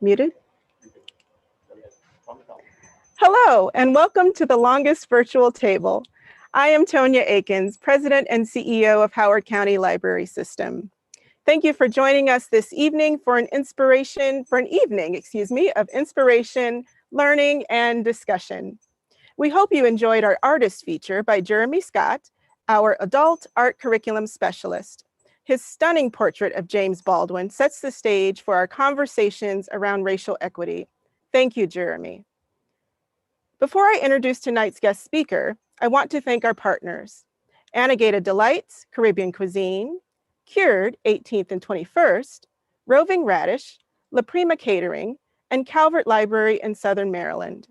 Muted. Hello, and welcome to the longest virtual table. I am Tonya Akins, President and CEO of Howard County Library System. Thank you for joining us this evening for an evening of inspiration, learning, and discussion. We hope you enjoyed our artist feature by Jeremy Scott, our adult art curriculum specialist. His stunning portrait of James Baldwin sets the stage for our conversations around racial equity. Thank you, Jeremy. Before I introduce tonight's guest speaker, I want to thank our partners, Anagata Delights, Caribbean Cuisine, Cured, 18th and 21st, Roving Radish, La Prima Catering, and Calvert Library in Southern Maryland.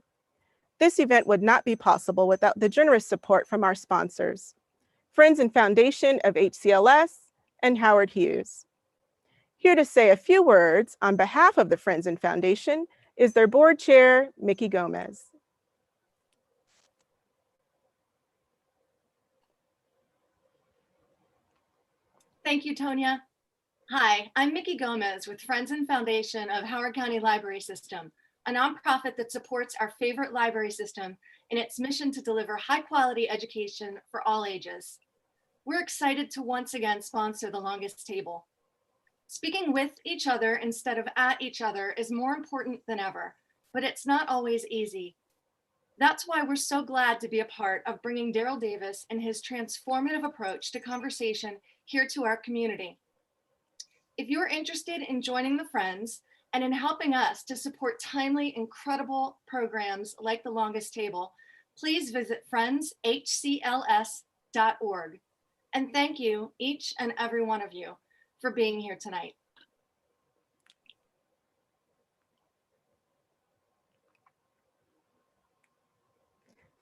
This event would not be possible without the generous support from our sponsors, Friends and Foundation of HCLS and Howard Hughes. Here to say a few words on behalf of the Friends and Foundation is their board chair, Mickey Gomez. Thank you, Tonya. Hi, I'm Mickey Gomez with Friends and Foundation of Howard County Library System, a nonprofit that supports our favorite library system in its mission to deliver high-quality education for all ages. We're excited to once again sponsor The Longest Table. Speaking with each other instead of at each other is more important than ever, but it's not always easy. That's why we're so glad to be a part of bringing Daryl Davis and his transformative approach to conversation here to our community. If you're interested in joining the Friends and in helping us to support timely, incredible programs like The Longest Table, please visit friendshcls.org. And thank you, each and every one of you, for being here tonight.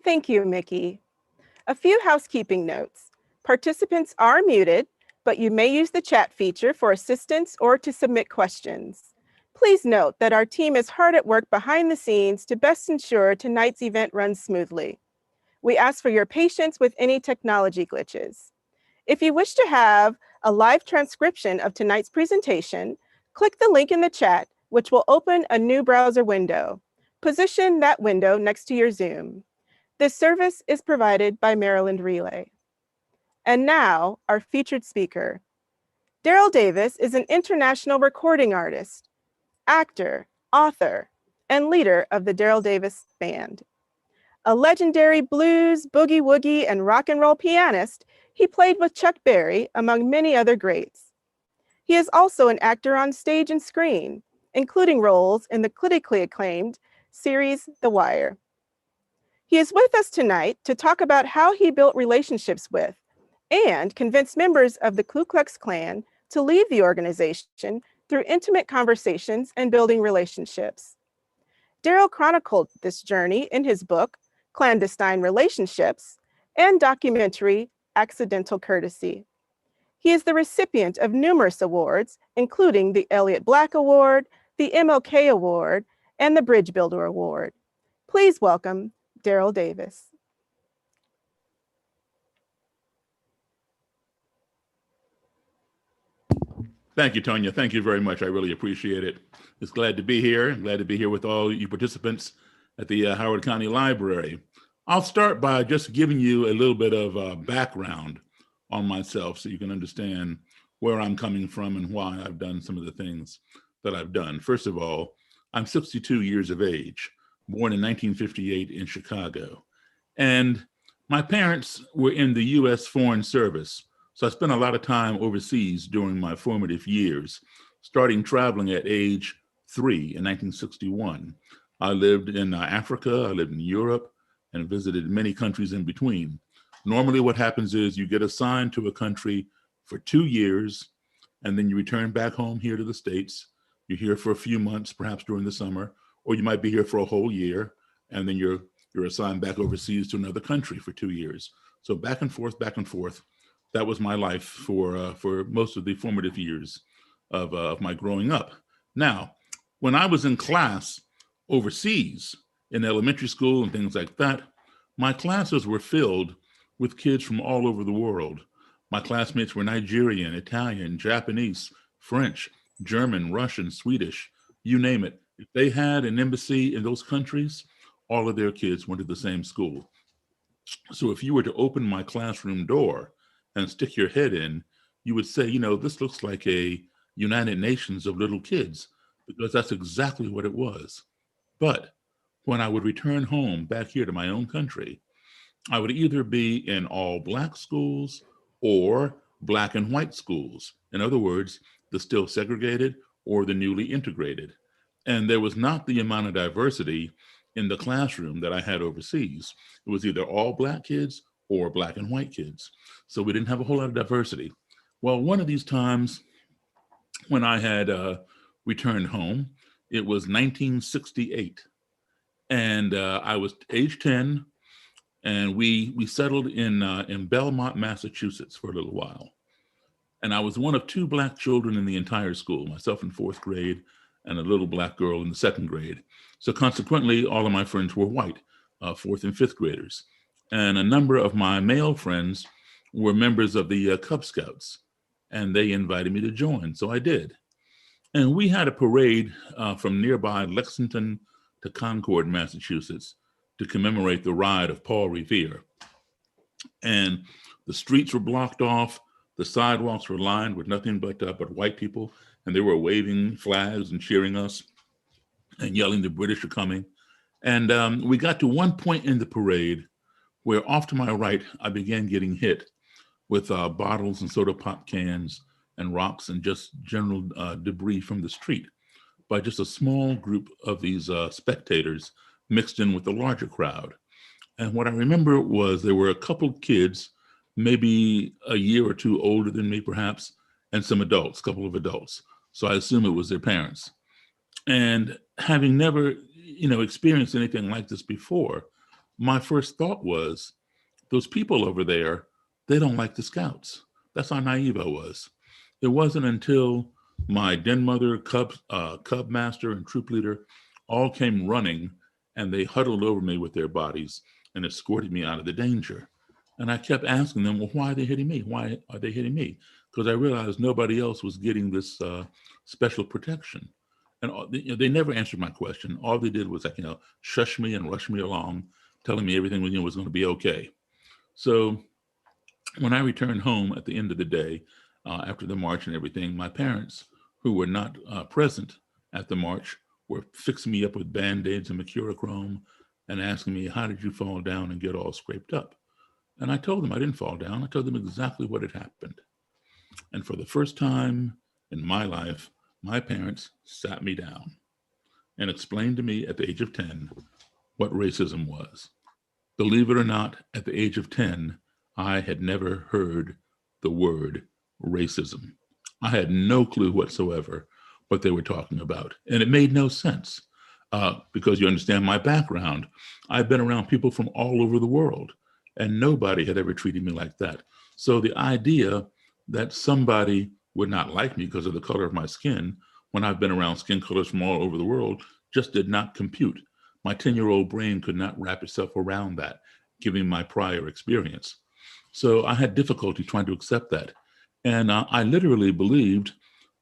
Thank you, Mickey. A few housekeeping notes. Participants are muted, but you may use the chat feature for assistance or to submit questions. Please note that our team is hard at work behind the scenes to best ensure tonight's event runs smoothly. We ask for your patience with any technology glitches. If you wish to have a live transcription of tonight's presentation, click the link in the chat, which will open a new browser window. Position that window next to your Zoom. This service is provided by Maryland Relay. And now, our featured speaker. Daryl Davis is an international recording artist, actor, author, and leader of the Daryl Davis Band. A legendary blues, boogie woogie, and rock and roll pianist, he played with Chuck Berry, among many other greats. He is also an actor on stage and screen, including roles in the critically acclaimed series The Wire. He is with us tonight to talk about how he built relationships with and convinced members of the Ku Klux Klan to leave the organization through intimate conversations and building relationships. Daryl chronicled this journey in his book, Klan-Destine Relationships, and documentary, Accidental Courtesy. He is the recipient of numerous awards, including the Elliott-Black Award, the MLK Award, and the Bridge Builder Award. Please welcome Daryl Davis. Thank you, Tonya. Thank you very much. I really appreciate it. It's glad to be here. I'm glad to be here with all you participants at the Howard County Library. I'll start by just giving you a little bit of background on myself so you can understand where I'm coming from and why I've done some of the things that I've done. First of all, I'm 62 years of age, born in 1958 in Chicago. And my parents were in the U.S. Foreign Service. So I spent a lot of time overseas during my formative years, starting traveling at age 3 in 1961. I lived in Africa, I lived in Europe, and visited many countries in between. Normally what happens is you get assigned to a country for 2 years, and then you return back home here to the States. You're here for a few months, perhaps during the summer, or you might be here for a whole year, and then you're assigned back overseas to another country for 2 years. So back and forth, back and forth. That was my life for most of the formative years of my growing up. Now, when I was in class overseas in elementary school and things like that, my classes were filled with kids from all over the world. My classmates were Nigerian, Italian, Japanese, French, German, Russian, Swedish, you name it. If they had an embassy in those countries, all of their kids went to the same school. So if you were to open my classroom door and stick your head in, you would say, this looks like a United Nations of little kids, because that's exactly what it was. But when I would return home back here to my own country, I would either be in all Black schools or Black and white schools. In other words, the still segregated or the newly integrated. And there was not the amount of diversity in the classroom that I had overseas. It was either all Black kids or Black and white kids. So we didn't have a whole lot of diversity. Well, one of these times when I had returned home, it was 1968. And I was age 10, and we settled in Belmont, Massachusetts for a little while. And I was one of 2 Black children in the entire school, myself in 4th grade and a little Black girl in the 2nd grade. So consequently, all of my friends were white, 4th and 5th graders. And a number of my male friends were members of the Cub Scouts, and they invited me to join, so I did. And we had a parade from nearby Lexington to Concord, Massachusetts, to commemorate the ride of Paul Revere. And the streets were blocked off, the sidewalks were lined with nothing but white people, and they were waving flags and cheering us and yelling the British are coming. And we got to one point in the parade where off to my right, I began getting hit with bottles and soda pop cans and rocks and just general debris from the street by just a small group of these spectators mixed in with the larger crowd. And what I remember was there were a couple kids, maybe a year or 2 older than me perhaps, and some adults, a couple of adults. So I assume it was their parents. And having never, experienced anything like this before, my first thought was, those people over there, they don't like the Scouts. That's how naive I was. It wasn't until my den mother, cub master, and troop leader all came running, and they huddled over me with their bodies and escorted me out of the danger. And I kept asking them, well, why are they hitting me? Why are they hitting me? Because I realized nobody else was getting this special protection. And they never answered my question. All they did was shush me and rush me along, telling me everything was going to be okay. So when I returned home at the end of the day, after the march and everything, my parents, who were not present at the march, were fixing me up with Band-Aids and mercurochrome and asking me, how did you fall down and get all scraped up? And I told them I didn't fall down. I told them exactly what had happened. And for the first time in my life, my parents sat me down and explained to me at the age of 10 what racism was. Believe it or not, at the age of 10, I had never heard the word racism. I had no clue whatsoever what they were talking about. And it made no sense because you understand my background. I've been around people from all over the world, and nobody had ever treated me like that. So the idea that somebody would not like me because of the color of my skin, when I've been around skin colors from all over the world, just did not compute. My 10-year-old brain could not wrap itself around that, given my prior experience. So I had difficulty trying to accept that. And I literally believed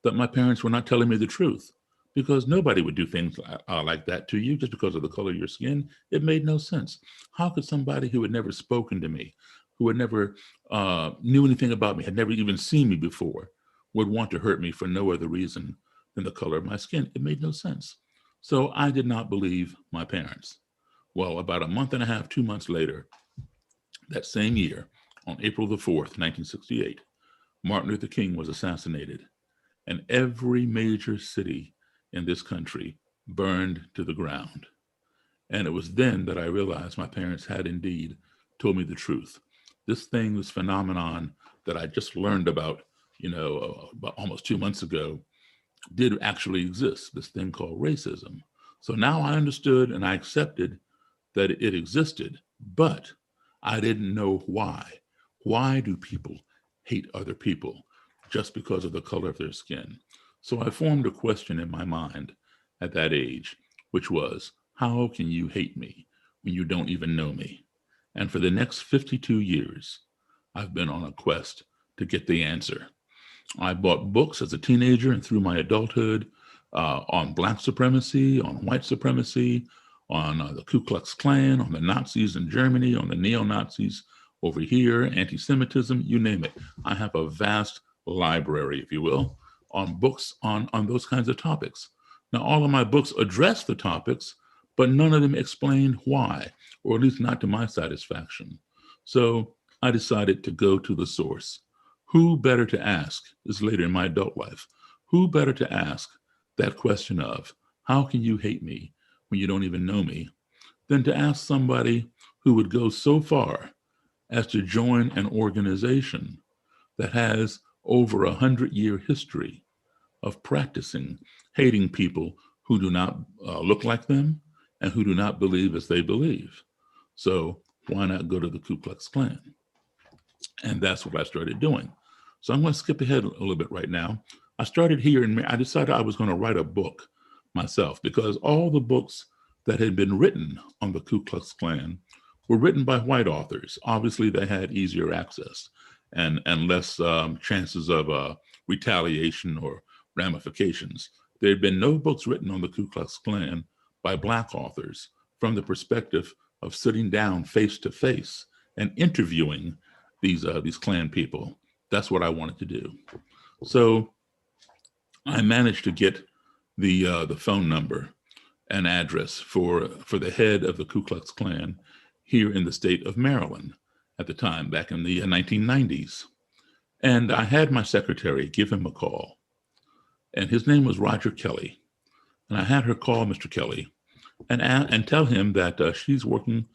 that my parents were not telling me the truth, because nobody would do things like that to you just because of the color of your skin. It made no sense. How could somebody who had never spoken to me, who had never knew anything about me, had never even seen me before, would want to hurt me for no other reason than the color of my skin? It made no sense. So I did not believe my parents. Well, about a month and a half, 2 months later, that same year, on April the 4th, 1968, Martin Luther King was assassinated, and every major city in this country burned to the ground. And it was then that I realized my parents had indeed told me the truth. This thing, this phenomenon that I just learned about, about almost 2 months ago, did actually exist, this thing called racism. So now I understood and I accepted that it existed, but I didn't know why. Why do people hate other people just because of the color of their skin? So I formed a question in my mind at that age, which was, how can you hate me when you don't even know me? And for the next 52 years, I've been on a quest to get the answer. I bought books as a teenager and through my adulthood. on Black supremacy, on white supremacy, on the Ku Klux Klan, on the Nazis in Germany, on the neo-Nazis over here, anti-Semitism, you name it. I have a vast library, if you will, on books on those kinds of topics. Now, all of my books address the topics, but none of them explain why, or at least not to my satisfaction. So I decided to go to the source. Who better to ask, this is later in my adult life, who better to ask that question of, how can you hate me when you don't even know me, than to ask somebody who would go so far as to join an organization that has over 100-year history of practicing hating people who do not look like them and who do not believe as they believe. So why not go to the Ku Klux Klan? And that's what I started doing. So I'm going to skip ahead a little bit right now. I started here and I decided I was going to write a book myself, because all the books that had been written on the Ku Klux Klan were written by white authors. Obviously, they had easier access and less chances of retaliation or ramifications. There had been no books written on the Ku Klux Klan by Black authors from the perspective of sitting down face to face and interviewing these Klan people. That's what I wanted to do. So I managed to get the phone number and address for the head of the Ku Klux Klan here in the state of Maryland at the time, back in the 1990s. And I had my secretary give him a call. And his name was Roger Kelly. And I had her call Mr. Kelly and tell him that she's working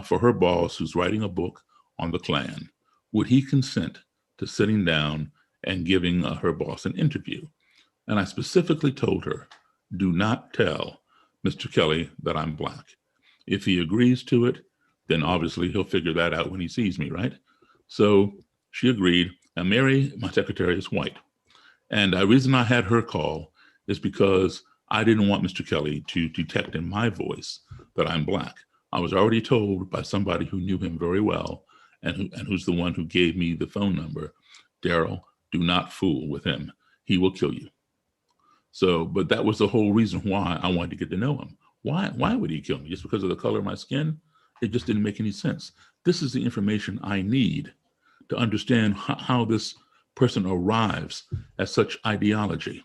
for her boss, who's writing a book on the Klan. Would he consent to sitting down and giving her boss an interview? And I specifically told her, do not tell Mr. Kelly that I'm Black. If he agrees to it, then obviously he'll figure that out when he sees me, right? So she agreed. And Mary, my secretary, is white. And the reason I had her call is because I didn't want Mr. Kelly to detect in my voice that I'm Black. I was already told by somebody who knew him very well and who's the one who gave me the phone number, Daryl, do not fool with him. He will kill you. So, but that was the whole reason why I wanted to get to know him. Why would he kill me? Just because of the color of my skin? It just didn't make any sense. This is the information I need to understand how this person arrives at such ideology.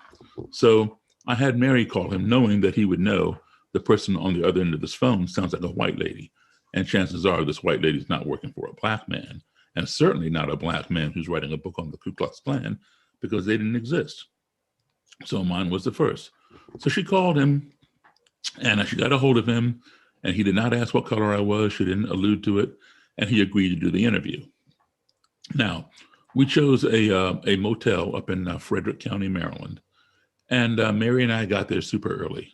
So I had Mary call him, knowing that he would know the person on the other end of this phone sounds like a white lady. And chances are this white lady is not working for a Black man, and certainly not a Black man who's writing a book on the Ku Klux Klan, because they didn't exist. So mine was the first. So she called him and she got a hold of him, and he did not ask what color I was. She didn't allude to it, and he agreed to do the interview. Now, we chose a motel up in Frederick County, Maryland. And Mary and I got there super early.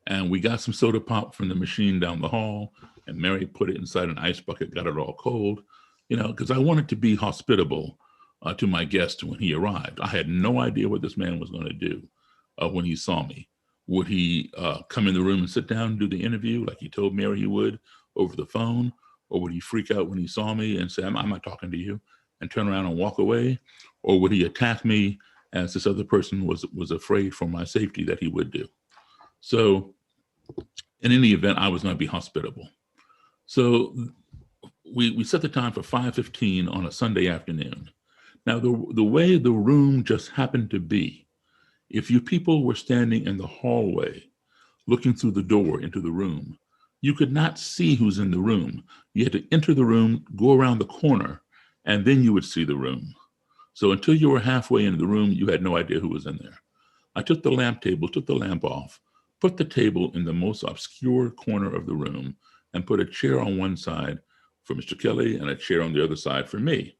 And we got some soda pop from the machine down the hall, and Mary put it inside an ice bucket, got it all cold, because I wanted to be hospitable to my guest when he arrived. I had no idea what this man was going to do when he saw me. Would he come in the room and sit down and do the interview like he told Mary he would over the phone? Or would he freak out when he saw me and say, I'm not talking to you, and turn around and walk away? Or would he attack me as this other person was afraid for my safety that he would do? So in any event, I was going to be hospitable. So we set the time for 5:15 on a Sunday afternoon. Now, the way the room just happened to be, if you people were standing in the hallway, looking through the door into the room, you could not see who's in the room. You had to enter the room, go around the corner, and then you would see the room. So until you were halfway into the room, you had no idea who was in there. I took the lamp off, put the table in the most obscure corner of the room, and put a chair on one side for Mr. Kelly and a chair on the other side for me.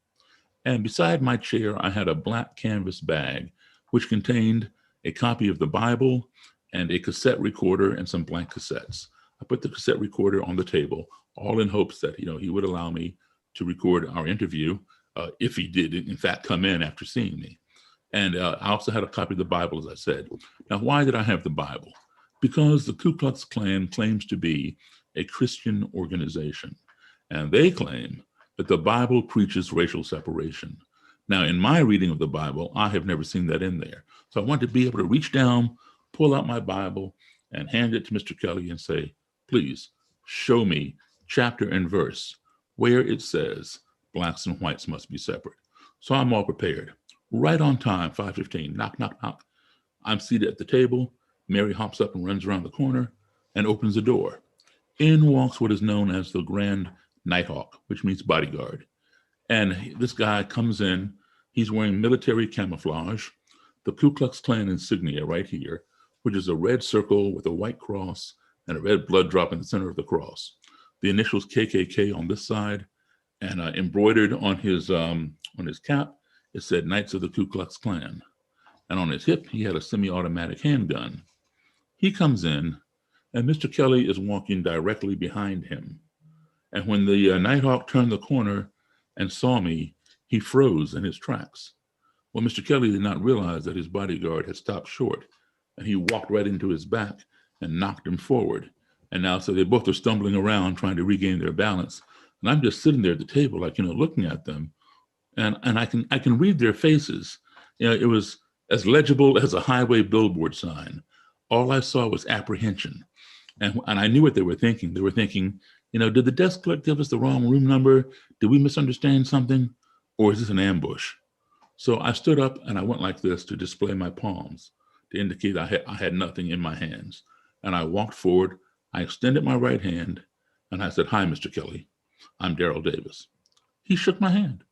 And beside my chair, I had a black canvas bag, which contained a copy of the Bible and a cassette recorder and some blank cassettes. I put the cassette recorder on the table, all in hopes that he would allow me to record our interview if he did, in fact, come in after seeing me. And I also had a copy of the Bible, as I said. Now, why did I have the Bible? Because the Ku Klux Klan claims to be a Christian organization, and they claim that the Bible preaches racial separation. Now, in my reading of the Bible, I have never seen that in there. So I wanted to be able to reach down, pull out my Bible and hand it to Mr. Kelly and say, please show me chapter and verse where it says blacks and whites must be separate. So I'm all prepared. Right on time, 5:15, knock, knock, knock. I'm seated at the table. Mary hops up and runs around the corner and opens the door. In walks what is known as the Grand Nighthawk, which means bodyguard. And this guy comes in, he's wearing military camouflage, the Ku Klux Klan insignia right here, which is a red circle with a white cross and a red blood drop in the center of the cross. The initials KKK on this side, and embroidered on his cap, it said Knights of the Ku Klux Klan. And on his hip, he had a semi-automatic handgun. He comes in, and Mr. Kelly is walking directly behind him. And when the Nighthawk turned the corner and saw me, he froze in his tracks. Well, Mr. Kelly did not realize that his bodyguard had stopped short, and he walked right into his back and knocked him forward. And now, so they both are stumbling around trying to regain their balance. And I'm just sitting there at the table, like, looking at them. And I can read their faces. It was as legible as a highway billboard sign. All I saw was apprehension. And I knew what they were thinking. They were thinking, did the desk clerk give us the wrong room number? Did we misunderstand something? Or is this an ambush? So I stood up and I went like this to display my palms to indicate I had nothing in my hands. And I walked forward. I extended my right hand and I said, "Hi, Mr. Kelly. I'm Daryl Davis." He shook my hand.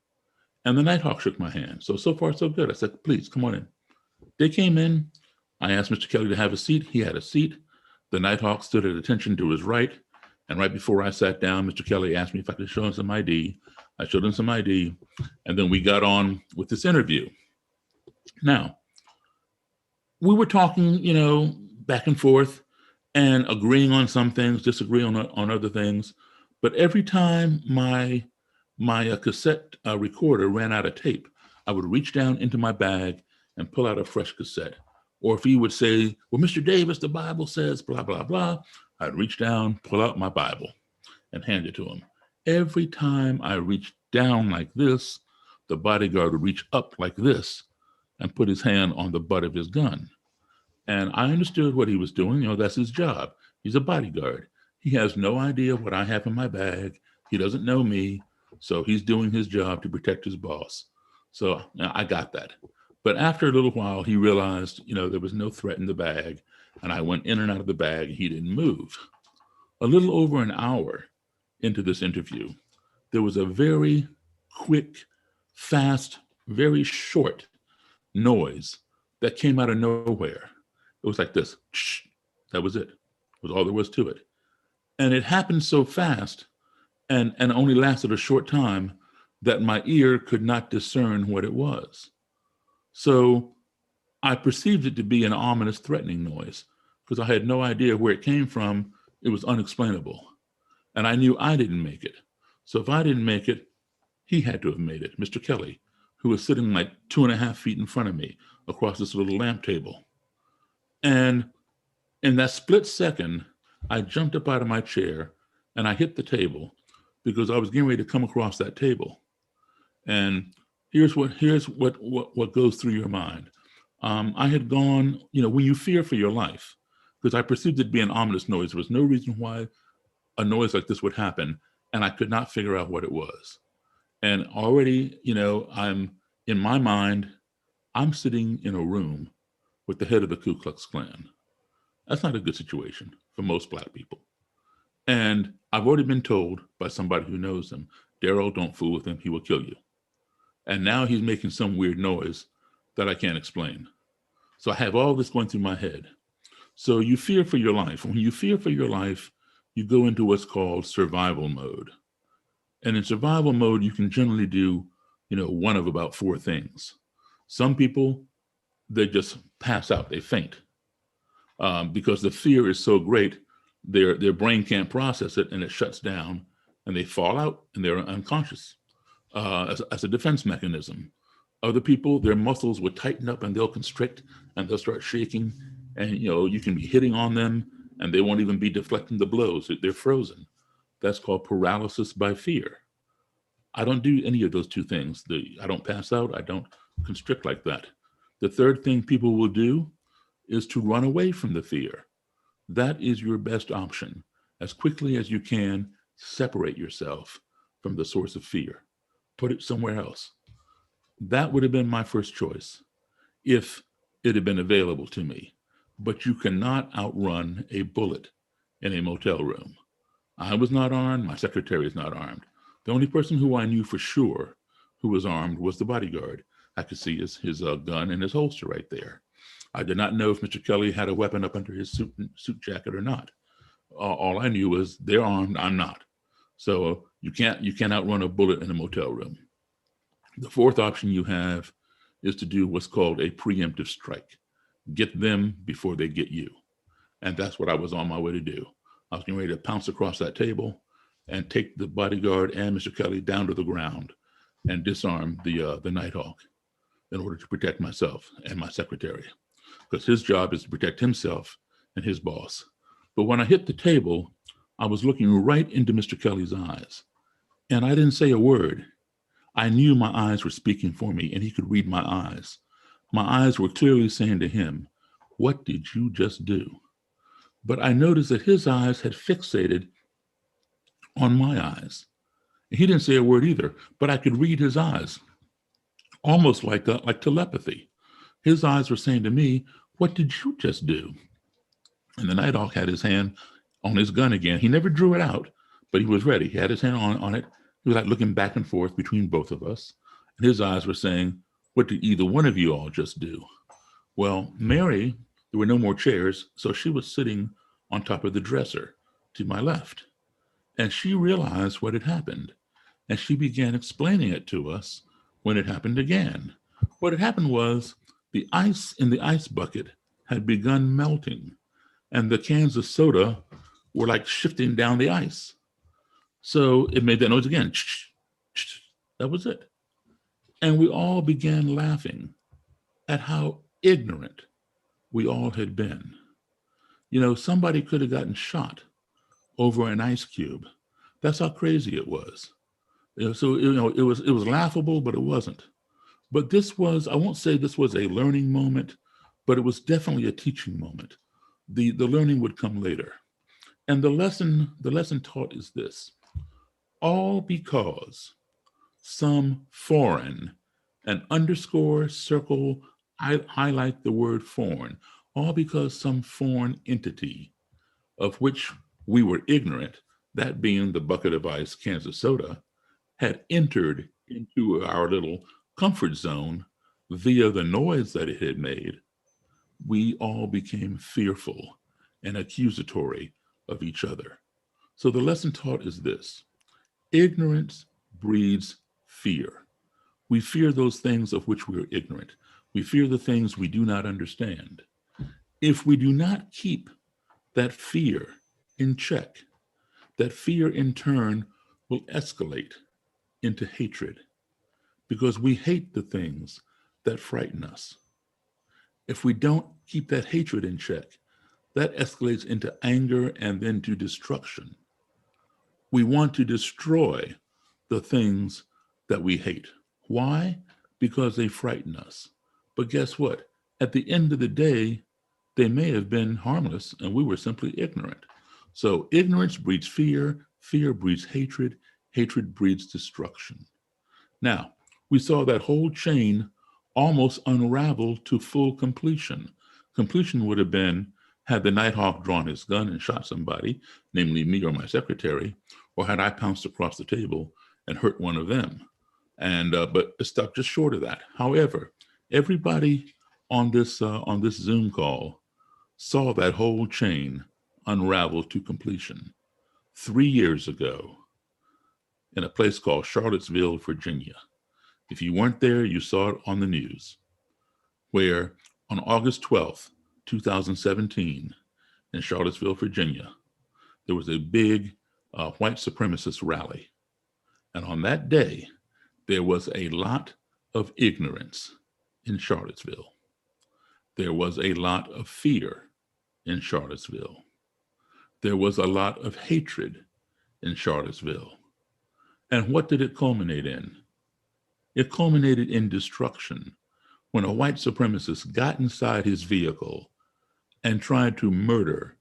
And the Nighthawk shook my hand. So far, so good. I said, "Please, come on in." They came in. I asked Mr. Kelly to have a seat. He had a seat. The Nighthawk stood at attention to his right. And right before I sat down, Mr. Kelly asked me if I could show him some ID. I showed him some ID. And then we got on with this interview. Now, we were talking, back and forth and agreeing on some things, disagreeing on other things. But every time my cassette recorder ran out of tape, I would reach down into my bag and pull out a fresh cassette. Or if he would say, "Well, Mr. Davis, the Bible says blah, blah, blah," I'd reach down, pull out my Bible and hand it to him. Every time I reached down like this, the bodyguard would reach up like this and put his hand on the butt of his gun. And I understood what he was doing. That's his job. He's a bodyguard. He has no idea what I have in my bag. He doesn't know me. So he's doing his job to protect his boss. So I got that. But after a little while, he realized, there was no threat in the bag. And I went in and out of the bag and he didn't move. A little over an hour into this interview, there was a very quick, fast, very short noise that came out of nowhere. It was like this. That was it. It was all there was to it. And it happened so fast and only lasted a short time that my ear could not discern what it was. So I perceived it to be an ominous, threatening noise because I had no idea where it came from. It was unexplainable. And I knew I didn't make it. So if I didn't make it, he had to have made it, Mr. Kelly, who was sitting like 2.5 feet in front of me across this little lamp table. And in that split second, I jumped up out of my chair and I hit the table because I was getting ready to come across that table. And here's what goes through your mind. I had gone, when you fear for your life, because I perceived it to be an ominous noise. There was no reason why a noise like this would happen, and I could not figure out what it was. And already, I'm in my mind, I'm sitting in a room with the head of the Ku Klux Klan. That's not a good situation for most Black people. And I've already been told by somebody who knows him, "Daryl, don't fool with him, he will kill you." And now he's making some weird noise that I can't explain. So I have all this going through my head. So you fear for your life. When you fear for your life, you go into what's called survival mode. And in survival mode, you can generally do, one of about 4 things. Some people, they just pass out, they faint. Because the fear is so great, their brain can't process it and it shuts down and they fall out and they're unconscious as a defense mechanism. Other people, their muscles would tighten up and they'll constrict and they'll start shaking and you can be hitting on them and they won't even be deflecting the blows. They're frozen. That's called paralysis by fear. I don't do any of those 2 things. I don't pass out. I don't constrict like that. The third thing people will do is to run away from the fear. That is your best option. As quickly as you can, separate yourself from the source of fear. Put it somewhere else. That would have been my first choice if it had been available to me. But you cannot outrun a bullet in a motel room. I was not armed. My secretary is not armed. The only person who I knew for sure who was armed was the bodyguard. I could see his gun in his holster right there. I did not know if Mr. Kelly had a weapon up under his suit jacket or not. All I knew was they're armed, I'm not. So you can't outrun a bullet in a motel room. The fourth option you have is to do what's called a preemptive strike. Get them before they get you. And that's what I was on my way to do. I was getting ready to pounce across that table and take the bodyguard and Mr. Kelly down to the ground and disarm the Nighthawk in order to protect myself and my secretary, because his job is to protect himself and his boss. But when I hit the table, I was looking right into Mr. Kelly's eyes, and I didn't say a word. I knew my eyes were speaking for me, and he could read my eyes. My eyes were clearly saying to him, "What did you just do?" But I noticed that his eyes had fixated on my eyes. He didn't say a word either, but I could read his eyes, almost like telepathy. His eyes were saying to me, "What did you just do?" And the Nighthawk had his hand on his gun again. He never drew it out, but he was ready. He had his hand on it. He was like looking back and forth between both of us. And his eyes were saying, "What did either one of you all just do?" Well, Mary, there were no more chairs, so she was sitting on top of the dresser to my left. And she realized what had happened. And she began explaining it to us when it happened again. What had happened was the ice in the ice bucket had begun melting, and the cans of soda were like shifting down the ice. So it made that noise again. That was it. And we all began laughing at how ignorant we all had been. You know, somebody could have gotten shot over an ice cube. That's how crazy it was. So it was laughable, but it wasn't. But this was, I won't say this was a learning moment, but it was definitely a teaching moment. The learning would come later. And the lesson taught is this: all because some foreign, and underscore, circle, highlight the word foreign, all because some foreign entity of which we were ignorant, that being the bucket of ice, cans of soda, had entered into our little comfort zone via the noise that it had made, we all became fearful and accusatory of each other. So the lesson taught is this: ignorance breeds fear. We fear those things of which we are ignorant. We fear the things we do not understand. If we do not keep that fear in check, that fear in turn will escalate into hatred, because we hate the things that frighten us. If we don't keep that hatred in check, that escalates into anger and then to destruction. We want to destroy the things that we hate. Why? Because they frighten us. But guess what? At the end of the day, they may have been harmless and we were simply ignorant. So ignorance breeds fear, fear breeds hatred, hatred breeds destruction. Now, we saw that whole chain almost unravel to full completion. Completion would have been had the Nighthawk drawn his gun and shot somebody, namely me or my secretary, or had I pounced across the table and hurt one of them. But it stopped just short of that. However, everybody on this Zoom call saw that whole chain unravel to completion 3 years ago in a place called Charlottesville, Virginia. If you weren't there, you saw it on the news, where on August 12th, 2017, in Charlottesville, Virginia, there was a big white supremacist rally. And on that day, there was a lot of ignorance in Charlottesville. There was a lot of fear in Charlottesville. There was a lot of hatred in Charlottesville. And what did it culminate in? It culminated in destruction when a white supremacist got inside his vehicle and tried to murder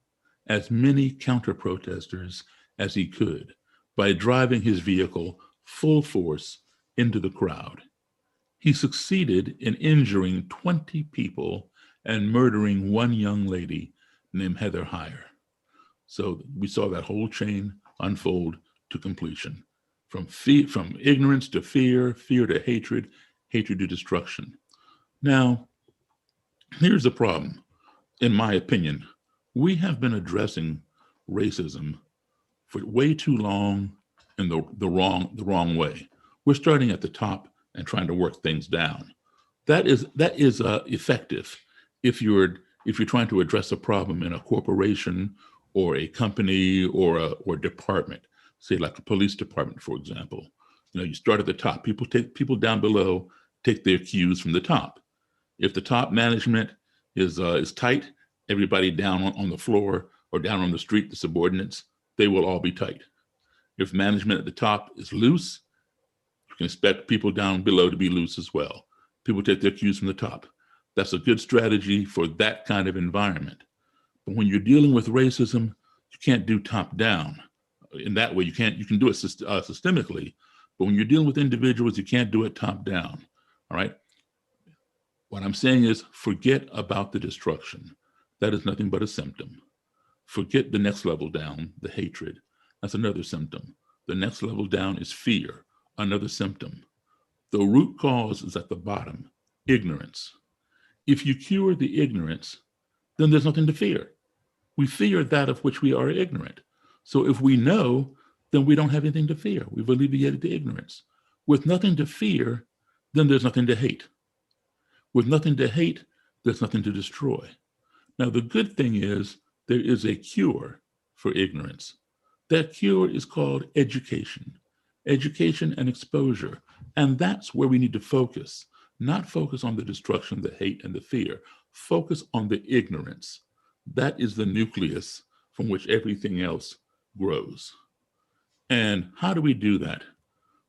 as many counter-protesters as he could by driving his vehicle full force into the crowd. He succeeded in injuring 20 people and murdering one young lady named Heather Heyer. So we saw that whole chain unfold to completion, from ignorance to fear, fear to hatred, hatred to destruction. Now, here's the problem. In my opinion, we have been addressing racism for way too long in the wrong way. We're starting at the top and trying to work things down. That is effective if you're trying to address a problem in a corporation or a company or a department, say like a police department, for example. You start at the top. People down below take their cues from the top. If the top management is tight, everybody down on the floor or down on the street, the subordinates, they will all be tight. If management at the top is loose, you can expect people down below to be loose as well. People take their cues from the top. That's a good strategy for that kind of environment. But when you're dealing with racism, you can't do top down. In that way, you can do it systemically, but when you're dealing with individuals, you can't do it top down, all right? What I'm saying is forget about the destruction. That is nothing but a symptom. Forget the next level down, the hatred. That's another symptom. The next level down is fear, another symptom. The root cause is at the bottom, ignorance. If you cure the ignorance, then there's nothing to fear. We fear that of which we are ignorant. So if we know, then we don't have anything to fear. We've alleviated the ignorance. With nothing to fear, then there's nothing to hate. With nothing to hate, there's nothing to destroy. Now, the good thing is there is a cure for ignorance. That cure is called education and exposure. And that's where we need to focus, not focus on the destruction, the hate, and the fear. Focus on the ignorance. That is the nucleus from which everything else grows. And how do we do that?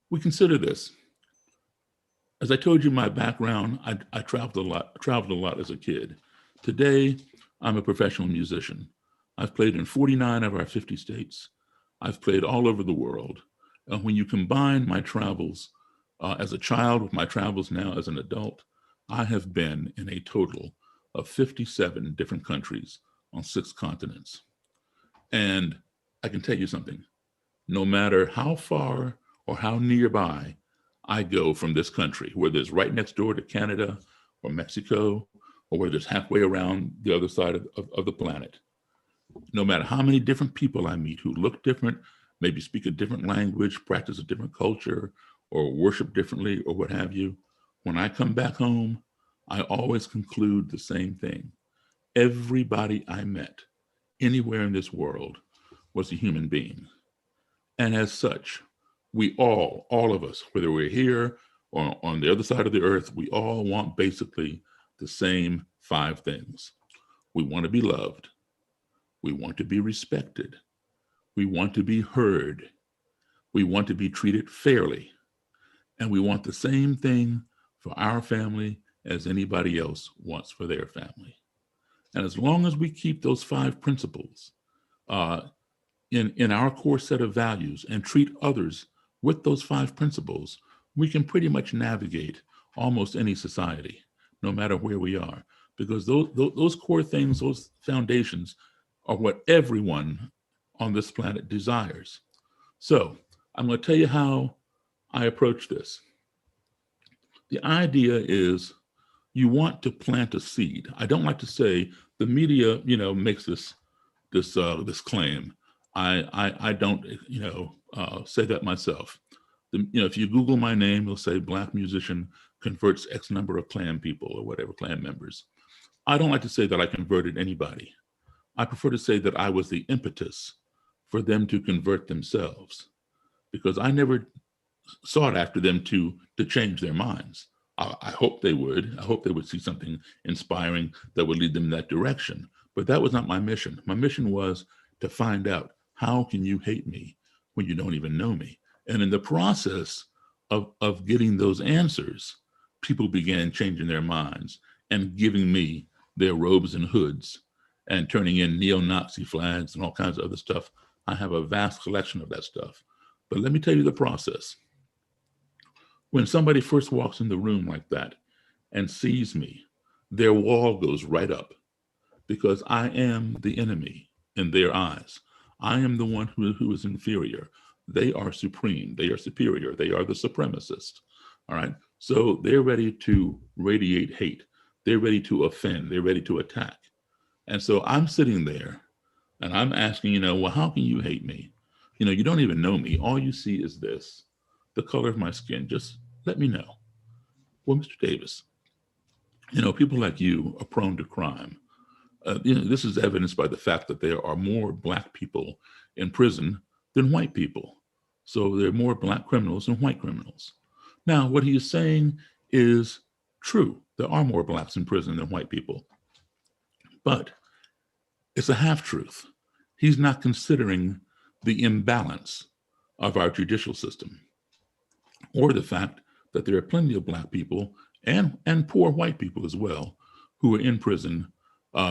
We consider this. As I told you, my background, I traveled a lot as a kid. Today, I'm a professional musician. I've played in 49 of our 50 states. I've played all over the world. And when you combine my travels as a child with my travels now as an adult, I have been in a total of 57 different countries on 6 continents. And I can tell you something, no matter how far or how nearby I go from this country, whether it's right next door to Canada or Mexico, or whether it's halfway around the other side of the planet, no matter how many different people I meet who look different, maybe speak a different language, practice a different culture, or worship differently, or what have you, when I come back home, I always conclude the same thing. Everybody I met anywhere in this world was a human being. And as such, we all of us, whether we're here or on the other side of the earth, we all want basically the same 5 things. We want to be loved. We want to be respected. We want to be heard. We want to be treated fairly. And we want the same thing for our family as anybody else wants for their family. And as long as we keep those 5 principles in our core set of values and treat others with those 5 principles, we can pretty much navigate almost any society, no matter where we are, because those core things, those foundations are what everyone on this planet desires. So I'm going to tell you how I approach this. The idea is you want to plant a seed. I don't like to say the media, makes this claim. I don't, say that myself. If you Google my name, you'll say Black musician converts X number of Klan people or whatever, Klan members. I don't like to say that I converted anybody. I prefer to say that I was the impetus for them to convert themselves, because I never sought after them to change their minds. I hope they would. I hope they would see something inspiring that would lead them in that direction. But that was not my mission. My mission was to find out, how can you hate me when you don't even know me? And in the process of getting those answers, people began changing their minds and giving me their robes and hoods and turning in neo-Nazi flags and all kinds of other stuff. I have a vast collection of that stuff. But let me tell you the process. When somebody first walks in the room like that and sees me, their wall goes right up because I am the enemy in their eyes. I am the one who is inferior. They are supreme. They are superior. They are the supremacist. All right. So they're ready to radiate hate. They're ready to offend. They're ready to attack. And so I'm sitting there and I'm asking, well, how can you hate me? You don't even know me. All you see is this, the color of my skin. Just let me know. Well, Mr. Davis, people like you are prone to crime. This is evidenced by the fact that there are more Black people in prison than white people. So there are more Black criminals than white criminals. Now, what he is saying is true. There are more Blacks in prison than white people. But it's a half-truth. He's not considering the imbalance of our judicial system, or the fact that there are plenty of Black people and poor white people as well who are in prison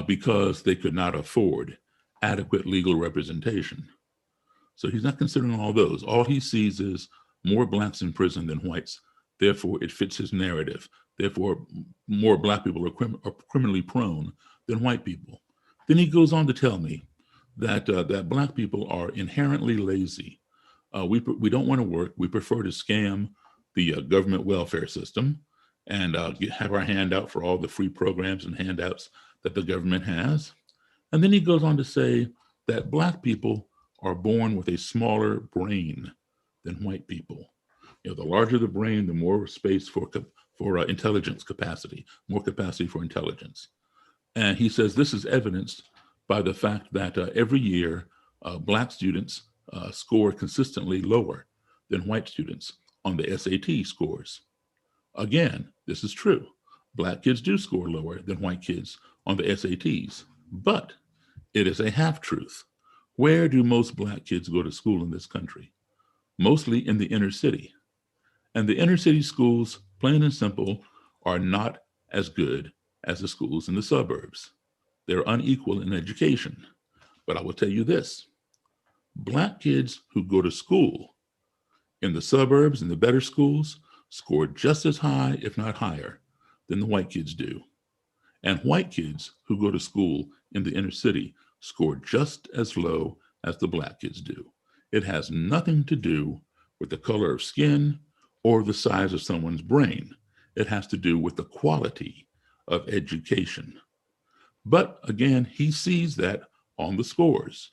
because they could not afford adequate legal representation. So he's not considering all those. All he sees is more Blacks in prison than whites. Therefore, it fits his narrative. Therefore, more Black people are criminally prone than white people. Then he goes on to tell me that that Black people are inherently lazy. We don't want to work. We prefer to scam the government welfare system and have our hand out for all the free programs and handouts that the government has. And then he goes on to say that Black people are born with a smaller brain than white people. The larger the brain, the more space for intelligence capacity, more capacity for intelligence. And he says this is evidenced by the fact that every year, Black students score consistently lower than white students on the SAT scores. Again, this is true. Black kids do score lower than white kids on the SATs, but it is a half-truth. Where do most Black kids go to school in this country? Mostly in the inner city. And the inner city schools, plain and simple, are not as good as the schools in the suburbs. They're unequal in education. But I will tell you this, Black kids who go to school in the suburbs and the better schools score just as high, if not higher, than the white kids do. And white kids who go to school in the inner city score just as low as the Black kids do. It has nothing to do with the color of skin or the size of someone's brain. It has to do with the quality of education. But again, he sees that on the scores.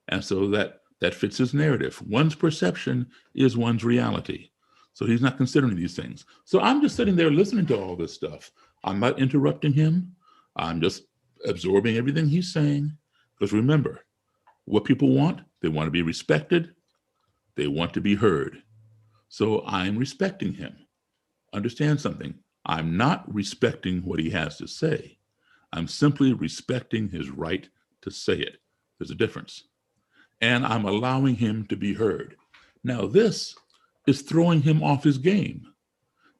And so that fits his narrative. One's perception is one's reality. So he's not considering these things. So I'm just sitting there listening to all this stuff. I'm not interrupting him. I'm just absorbing everything he's saying. Because remember, what people want, they want to be respected. They want to be heard. So I'm respecting him. Understand something. I'm not respecting what he has to say. I'm simply respecting his right to say it. There's a difference. And I'm allowing him to be heard. Now, this is throwing him off his game,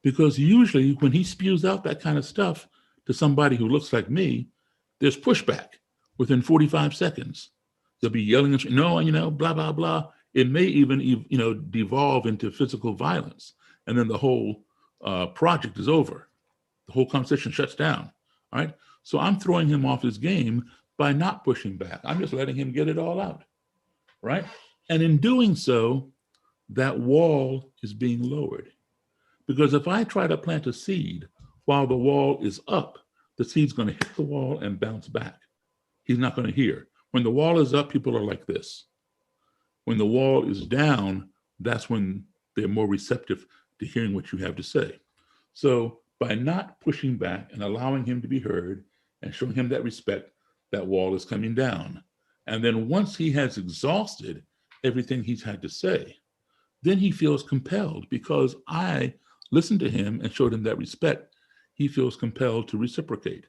because usually when he spews out that kind of stuff to somebody who looks like me, there's pushback within 45 seconds. They'll be yelling, no, blah, blah, blah. It may even, devolve into physical violence. And then the whole project is over. The whole conversation shuts down. All right. So I'm throwing him off his game by not pushing back. I'm just letting him get it all out. Right. And in doing so, that wall is being lowered. Because if I try to plant a seed while the wall is up, the seed's going to hit the wall and bounce back. He's not going to hear. When the wall is up, people are like this. When the wall is down, that's when they're more receptive to hearing what you have to say. So by not pushing back and allowing him to be heard and showing him that respect, that wall is coming down. And then once he has exhausted everything he's had to say, then he feels compelled, because I listened to him and showed him that respect. He feels compelled to reciprocate.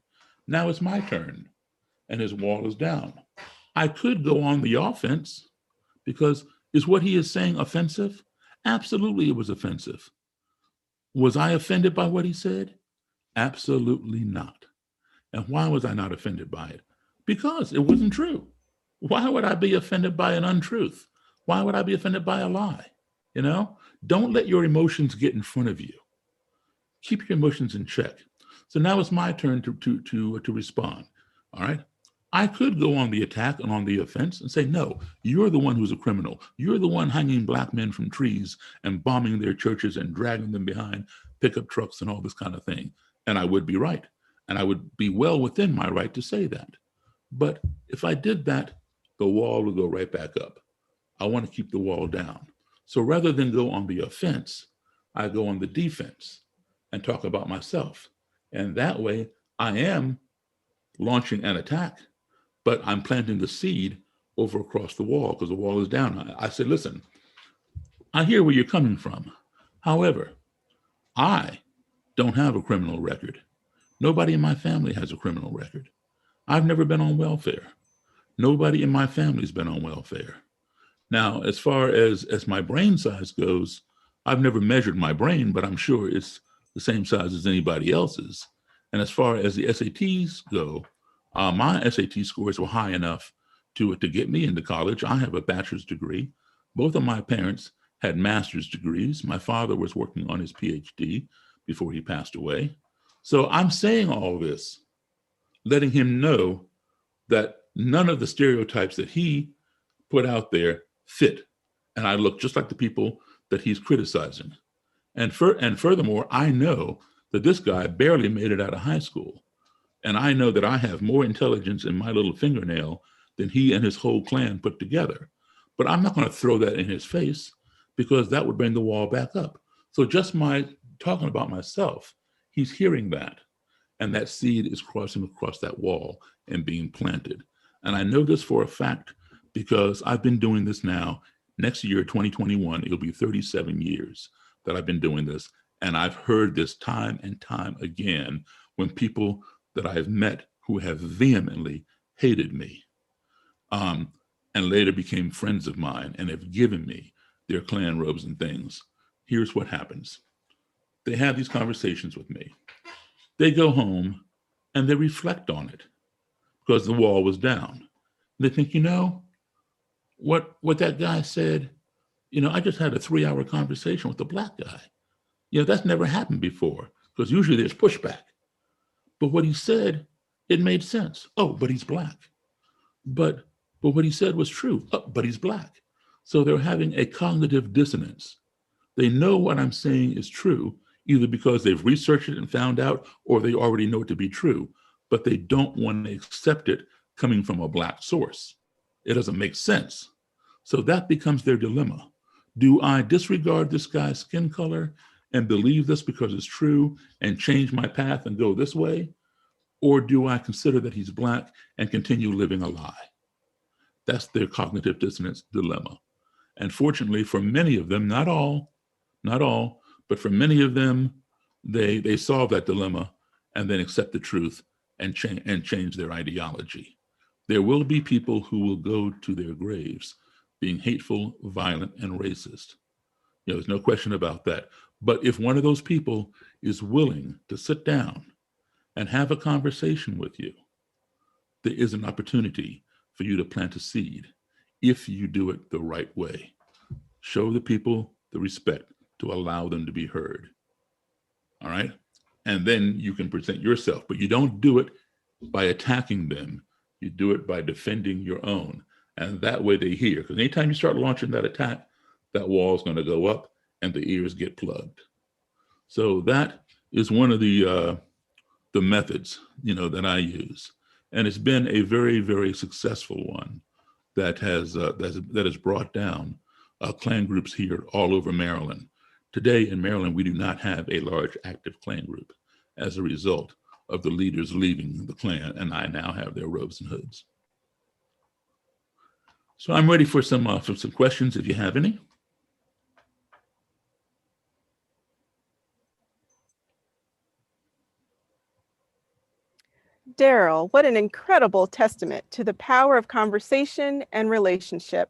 Now it's my turn, and his wall is down. I could go on the offense, because is what he is saying offensive? Absolutely, it was offensive. Was I offended by what he said? Absolutely not. And why was I not offended by it? because it wasn't true. Why would I be offended by an untruth? Why would I be offended by a lie? You know, don't let your emotions get in front of you. Keep your emotions in check. So now it's my turn to respond. All right. I could go on the attack and on the offense and say, no, you're the one who's a criminal. You're the one hanging black men from trees and bombing their churches and dragging them behind pickup trucks and all this kind of thing. And I would be right. And I would be well within my right to say that. But if I did that, the wall would go right back up. I want to keep the wall down. So rather than go on the offense, I go on the defense and talk about myself. And that way I am launching an attack, but I'm planting the seed over across the wall because the wall is down. I said, listen, I hear where you're coming from. However, I don't have a criminal record. Nobody in my family has a criminal record. I've never been on welfare. Nobody in my family's been on welfare. Now, as far as my brain size goes, I've never measured my brain, but I'm sure it's the same size as anybody else's. And as far as the SATs go, my SAT scores were high enough to get me into college. I have a bachelor's degree. Both of my parents had master's degrees. My father was working on his PhD before he passed away. So I'm saying all this, letting him know that none of the stereotypes that he put out there fit. And I look just like the people that he's criticizing. And furthermore, I know that this guy barely made it out of high school. And I know that I have more intelligence in my little fingernail than he and his whole clan put together. But I'm not going to throw that in his face because that would bring the wall back up. So just my talking about myself, he's hearing that. And that seed is crossing across that wall and being planted. And I know this for a fact because I've been doing this now. Next year, 2021, it'll be 37 years that I've been doing this. And I've heard this time and time again when people that I've met who have vehemently hated me and later became friends of mine and have given me their Klan robes and things. Here's what happens. They have these conversations with me. They go home and they reflect on it because the wall was down. They think, you know, what that guy said, you know, I just had a 3-hour conversation with the black guy. You know, that's never happened before because usually there's pushback. But what he said, it made sense. Oh, but he's black. But what he said was true. Oh, but he's black. So they're having a cognitive dissonance. They know what I'm saying is true, either because they've researched it and found out, or they already know it to be true, but they don't want to accept it coming from a black source. It doesn't make sense. So that becomes their dilemma. Do I disregard this guy's skin color and believe this because it's true and change my path and go this way? Or do I consider that he's black and continue living a lie? That's their cognitive dissonance dilemma. And fortunately for many of them, not all, but for many of them, they solve that dilemma and then accept the truth and change their ideology. There will be people who will go to their graves being hateful, violent, and racist. You know, there's no question about that. But if one of those people is willing to sit down and have a conversation with you, there is an opportunity for you to plant a seed if you do it the right way. Show the people the respect to allow them to be heard. All right? And then you can present yourself, but you don't do it by attacking them. You do it by defending your own. And that way they hear. Because anytime you start launching that attack, that wall is going to go up and the ears get plugged. So that is one of the methods, you know, that I use. And it's been a very, very successful one that has brought down Klan groups here all over Maryland. Today in Maryland, we do not have a large active Klan group as a result of the leaders leaving the Klan, and I now have their robes and hoods. So I'm ready for some questions if you have any. Daryl, what an incredible testament to the power of conversation and relationship.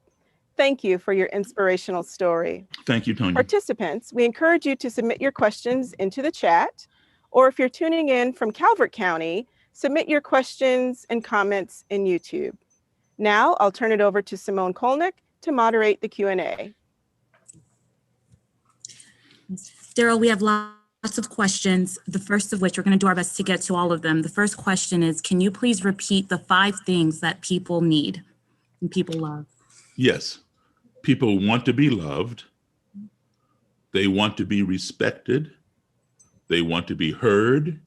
Thank you for your inspirational story. Thank you, Tonya. Participants, we encourage you to submit your questions into the chat, or if you're tuning in from Calvert County, Submit your questions and comments in YouTube. Now I'll turn it over to Simone Kolnick to moderate the Q&A. Daryl, we have lots of questions, the first of which we're going to do our best to get to all of them. The first question is, can you please repeat the 5 things that people need and people love? Yes. People want to be loved. They want to be respected. They want to be heard.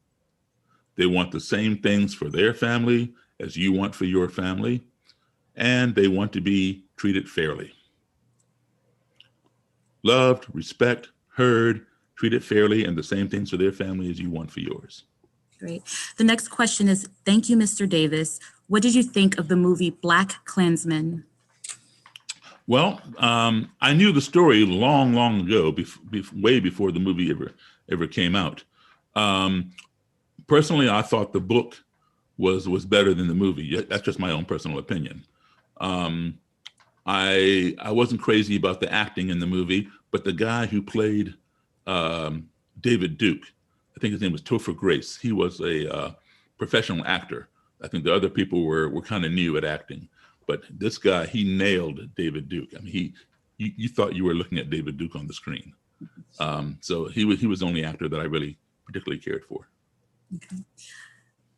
They want the same things for their family as you want for your family. And they want to be treated fairly. Loved, respect, heard, treated fairly, and the same things for their family as you want for yours. Great. The next question is, thank you, Mr. Davis. What did you think of the movie Black Klansman? Well, I knew the story long ago, way before the movie ever came out. Personally, I thought the book was better than the movie. That's just my own personal opinion. I wasn't crazy about the acting in the movie, but the guy who played David Duke, I think his name was Topher Grace. He was a professional actor. I think the other people were kind of new at acting, but this guy, he nailed David Duke. I mean, you thought you were looking at David Duke on the screen. So he was the only actor that I really particularly cared for. Okay.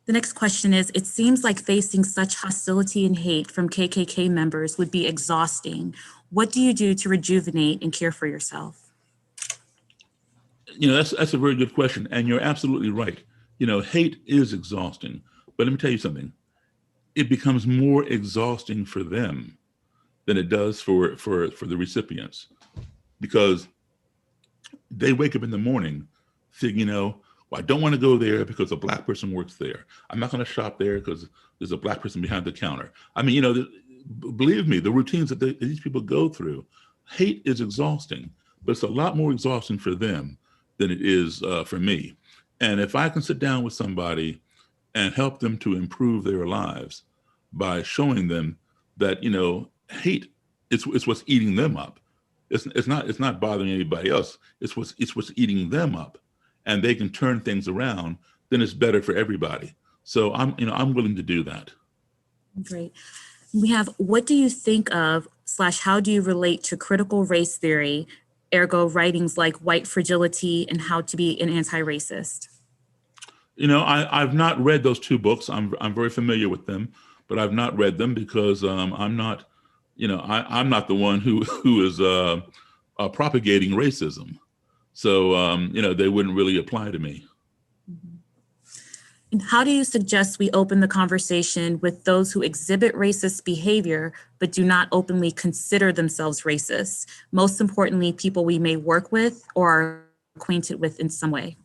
The next question is, it seems like facing such hostility and hate from KKK members would be exhausting. What do you do to rejuvenate and care for yourself? You know, that's a very good question. And you're absolutely right. You know, hate is exhausting. But let me tell you something. It becomes more exhausting for them than it does for the recipients. Because they wake up in the morning thinking, you know, well, I don't want to go there because a Black person works there. I'm not going to shop there because there's a Black person behind the counter. I mean, you know, believe me, the routines that these people go through, hate is exhausting, but it's a lot more exhausting for them than it is for me. And if I can sit down with somebody and help them to improve their lives by showing them that, you know, hate, it's what's eating them up. It's not bothering anybody else. It's what's eating them up. And they can turn things around, then it's better for everybody. So I'm willing to do that. Great. We have, what do you think of / how do you relate to critical race theory, ergo writings like White Fragility and How to Be an Anti-Racist? You know, I've not read those 2 books. I'm very familiar with them, but I've not read them because I'm not, you know, I'm not the one who is propagating racism. So, you know, they wouldn't really apply to me. And how do you suggest we open the conversation with those who exhibit racist behavior, but do not openly consider themselves racist? Most importantly, people we may work with or are acquainted with in some way.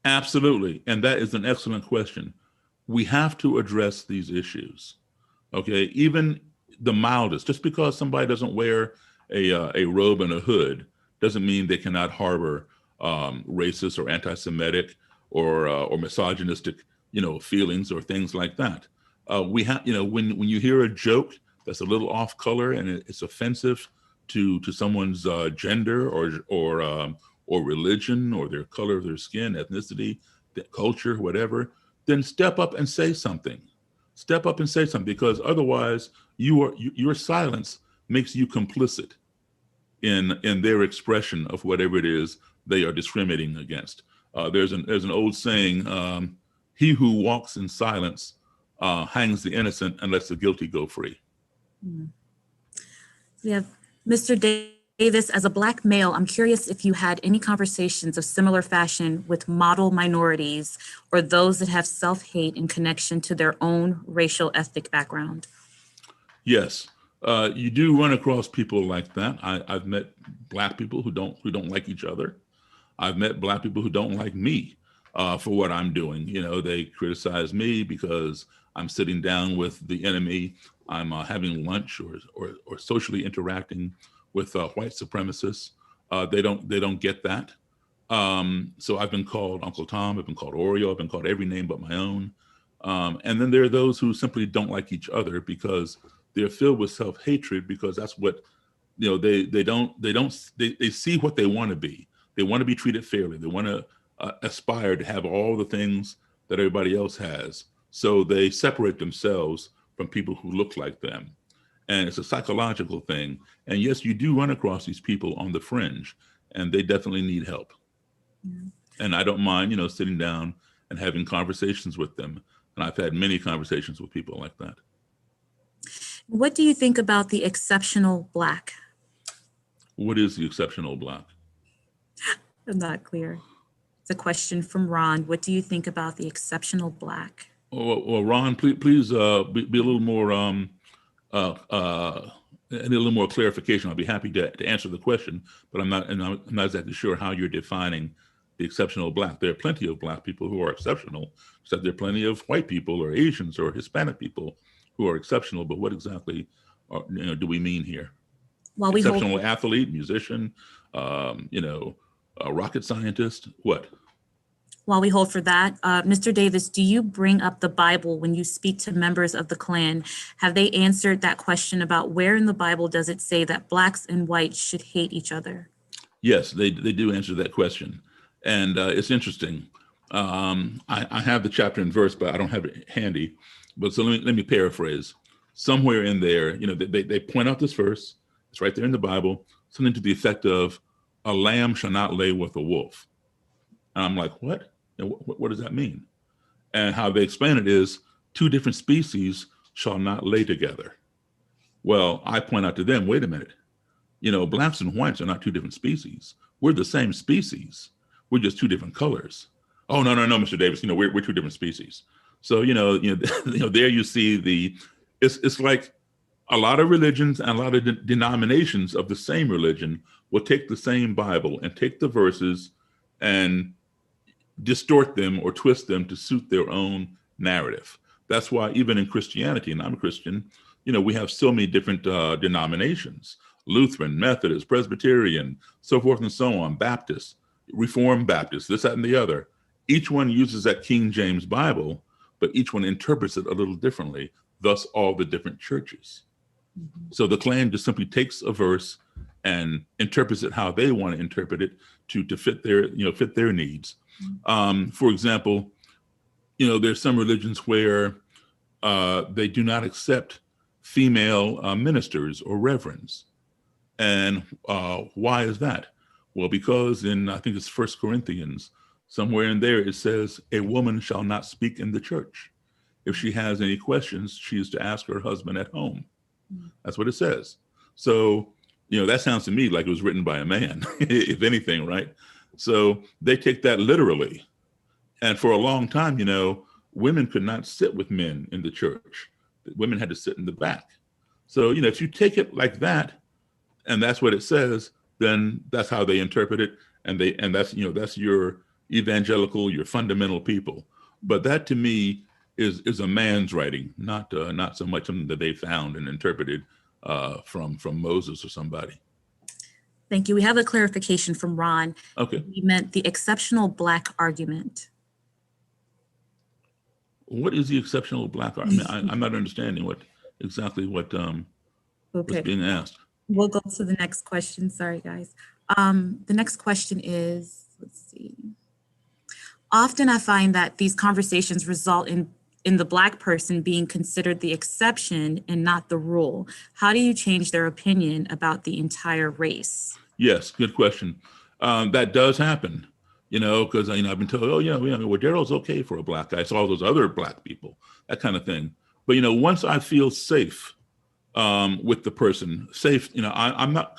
Absolutely. And that is an excellent question. We have to address these issues. Okay. Even the mildest, just because somebody doesn't wear a robe and a hood doesn't mean they cannot harbor racist or anti-Semitic or misogynistic, you know, feelings or things like that. We have, you know, when you hear a joke that's a little off color and it's offensive to someone's gender or religion or their color of their skin, ethnicity, culture, whatever, then step up and say something. Step up and say something, because otherwise your silence makes you complicit in their expression of whatever it is they are discriminating against. There's an old saying, he who walks in silence hangs the innocent and lets the guilty go free. We have Mr. Davis, as a Black male, I'm curious if you had any conversations of similar fashion with model minorities or those that have self-hate in connection to their own racial ethnic background. Yes, you do run across people like that. I've met Black people who don't like each other. I've met Black people who don't like me for what I'm doing. You know, they criticize me because I'm sitting down with the enemy. I'm having lunch or socially interacting with white supremacists. They don't get that. So I've been called Uncle Tom. I've been called Oreo. I've been called every name but my own. And then there are those who simply don't like each other because they're filled with self-hatred, because that's what, you know, they see what they want to be. They want to be treated fairly. They want to aspire to have all the things that everybody else has. So they separate themselves from people who look like them. And it's a psychological thing. And yes, you do run across these people on the fringe, and they definitely need help. Yeah. And I don't mind, sitting down and having conversations with them. And I've had many conversations with people like that. What do you think about the exceptional Black? What is the exceptional Black? I'm not clear. It's a question from Ron. What do you think about the exceptional Black? Well, Ron, please be a little more, a little more clarification. I'll be happy to answer the question, but I'm not exactly sure how you're defining the exceptional Black. There are plenty of Black people who are exceptional, except there are plenty of white people or Asians or Hispanic people who are exceptional. But what exactly do we mean here? While exceptional athlete, musician, a rocket scientist, what? While we hold for that, Mr. Davis, do you bring up the Bible when you speak to members of the Klan? Have they answered that question about where in the Bible does it say that Blacks and whites should hate each other? Yes, they do answer that question. And it's interesting. I have the chapter and verse, but I don't have it handy. But so let me paraphrase. Somewhere in there, they point out this verse. It's right there in the Bible, something to the effect of, a lamb shall not lay with a wolf. And I'm like, what? What does that mean? And how they explain it is, two different species shall not lay together. Well, I point out to them, wait a minute. Blacks and whites are not two different species. We're the same species. We're just two different colors. Oh, no, Mr. Davis, we're two different species. So, there you see it's like a lot of religions and a lot of denominations of the same religion will take the same Bible and take the verses and distort them or twist them to suit their own narrative. That's why even in Christianity, and I'm a Christian, we have so many different denominations: Lutheran, Methodist, Presbyterian, so forth and so on, Baptist, Reformed Baptist, this, that, and the other. Each one uses that King James Bible, but each one interprets it a little differently, thus all the different churches. Mm-hmm. So the Klan just simply takes a verse and interprets it how they want to interpret it to fit their needs. Mm-hmm. For example, there's some religions where they do not accept female ministers or reverends. And why is that? Well, because in, I think it's 1 Corinthians, somewhere in there, it says, a woman shall not speak in the church. If she has any questions, she is to ask her husband at home. Mm-hmm. That's what it says. So, that sounds to me like it was written by a man, if anything, right? So they take that literally. And for a long time, women could not sit with men in the church. Women had to sit in the back. So, if you take it like that, and that's what it says, then that's how they interpret it. And that's your evangelical, your fundamental people. But that to me is a man's writing, not so much something that they found and interpreted from Moses or somebody. Thank you. We have a clarification from Ron. Okay. He meant the exceptional Black argument. What is the exceptional Black argument? I'm not understanding exactly what was being asked. We'll go to the next question. Sorry, guys. The next question is, let's see. Often I find that these conversations result in the Black person being considered the exception and not the rule. How do you change their opinion about the entire race? Yes, good question. That does happen, because I've been told, well, Daryl's okay for a Black guy. So all those other Black people, that kind of thing. But once I feel safe with the person, safe, I'm not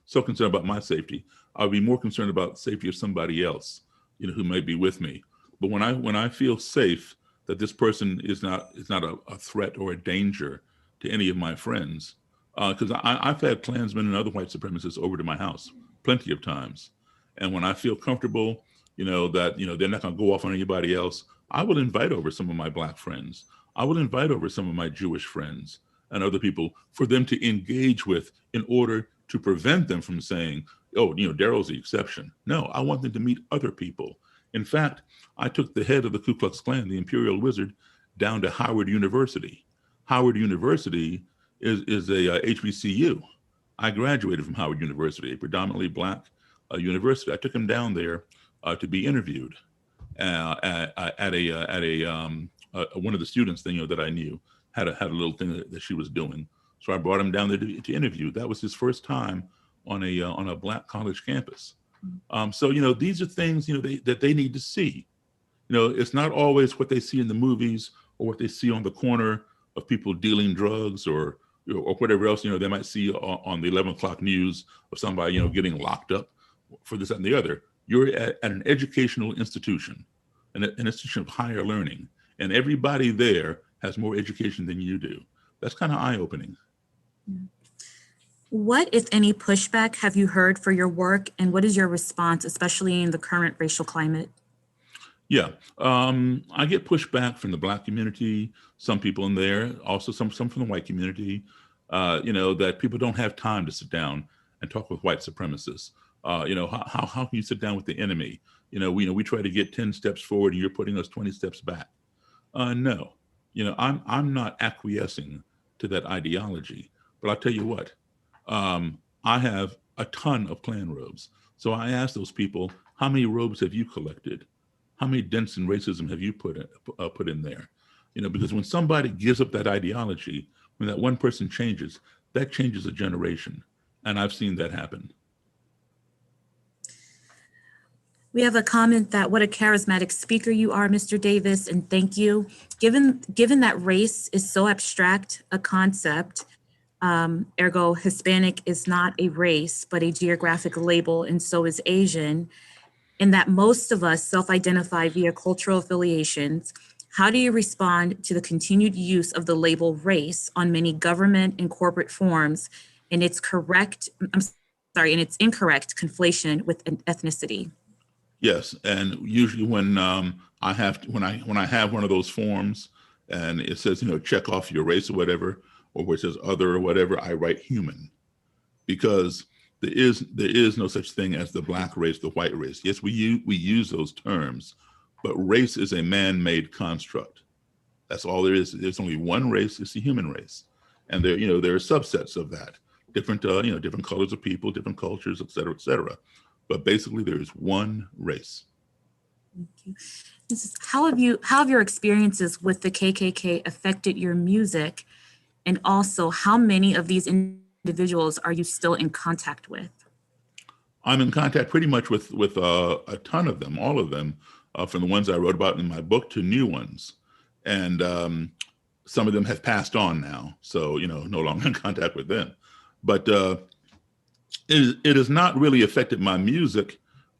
so concerned about my safety. I'll be more concerned about the safety of somebody else, who may be with me. But when I feel safe that this person is not a threat or a danger to any of my friends, because I've had Klansmen and other white supremacists over to my house plenty of times. And when I feel comfortable, that, they're not going to go off on anybody else, I will invite over some of my Black friends. I will invite over some of my Jewish friends and other people for them to engage with in order to prevent them from saying, oh, Daryl's the exception. No, I want them to meet other people. In fact, I took the head of the Ku Klux Klan, the Imperial Wizard, down to Howard University. Howard University is a HBCU. I graduated from Howard University, a predominantly Black university. I took him down there to be interviewed. one of the students that I knew had a little thing that she was doing. So I brought him down there to interview. That was his first time on a Black college campus. So these are things that they need to see. It's not always what they see in the movies or what they see on the corner of people dealing drugs or whatever else they might see on the 11 o'clock news of somebody getting locked up for this, that, and the other. You're at an educational institution, an institution of higher learning, and everybody there has more education than you do. That's kind of eye-opening. What, if any, pushback have you heard for your work, and what is your response, especially in the current racial climate? Yeah, I get pushback from the Black community, some people in there, also some from the white community, that people don't have time to sit down and talk with white supremacists. How can you sit down with the enemy? We try to get 10 steps forward and you're putting us 20 steps back. No, I'm not acquiescing to that ideology, but I'll tell you what, I have a ton of Klan robes. So I asked those people, how many robes have you collected? How many dents in racism have you put in there? Because when somebody gives up that ideology, when that one person changes, that changes a generation. And I've seen that happen. We have a comment that what a charismatic speaker you are, Mr. Davis, and thank you. Given that race is so abstract a concept, ergo Hispanic is not a race, but a geographic label, and so is Asian, and that most of us self-identify via cultural affiliations, how do you respond to the continued use of the label race on many government and corporate forms and its incorrect conflation with ethnicity? Yes, and usually when I have one of those forms and it says check off your race or whatever, or where it says other or whatever, I write human, because there is no such thing as the Black race, the white race. Yes, we use those terms, but race is a man-made construct. That's all there is. There's only one race. It's the human race, and there are subsets of that, different different colors of people, different cultures, et cetera, et cetera. But basically, there is one race. Thank you. How have your experiences with the KKK affected your music, and also how many of these individuals are you still in contact with? I'm in contact pretty much with a ton of them, all of them, from the ones I wrote about in my book to new ones. And some of them have passed on now, so no longer in contact with them. But it has not really affected my music,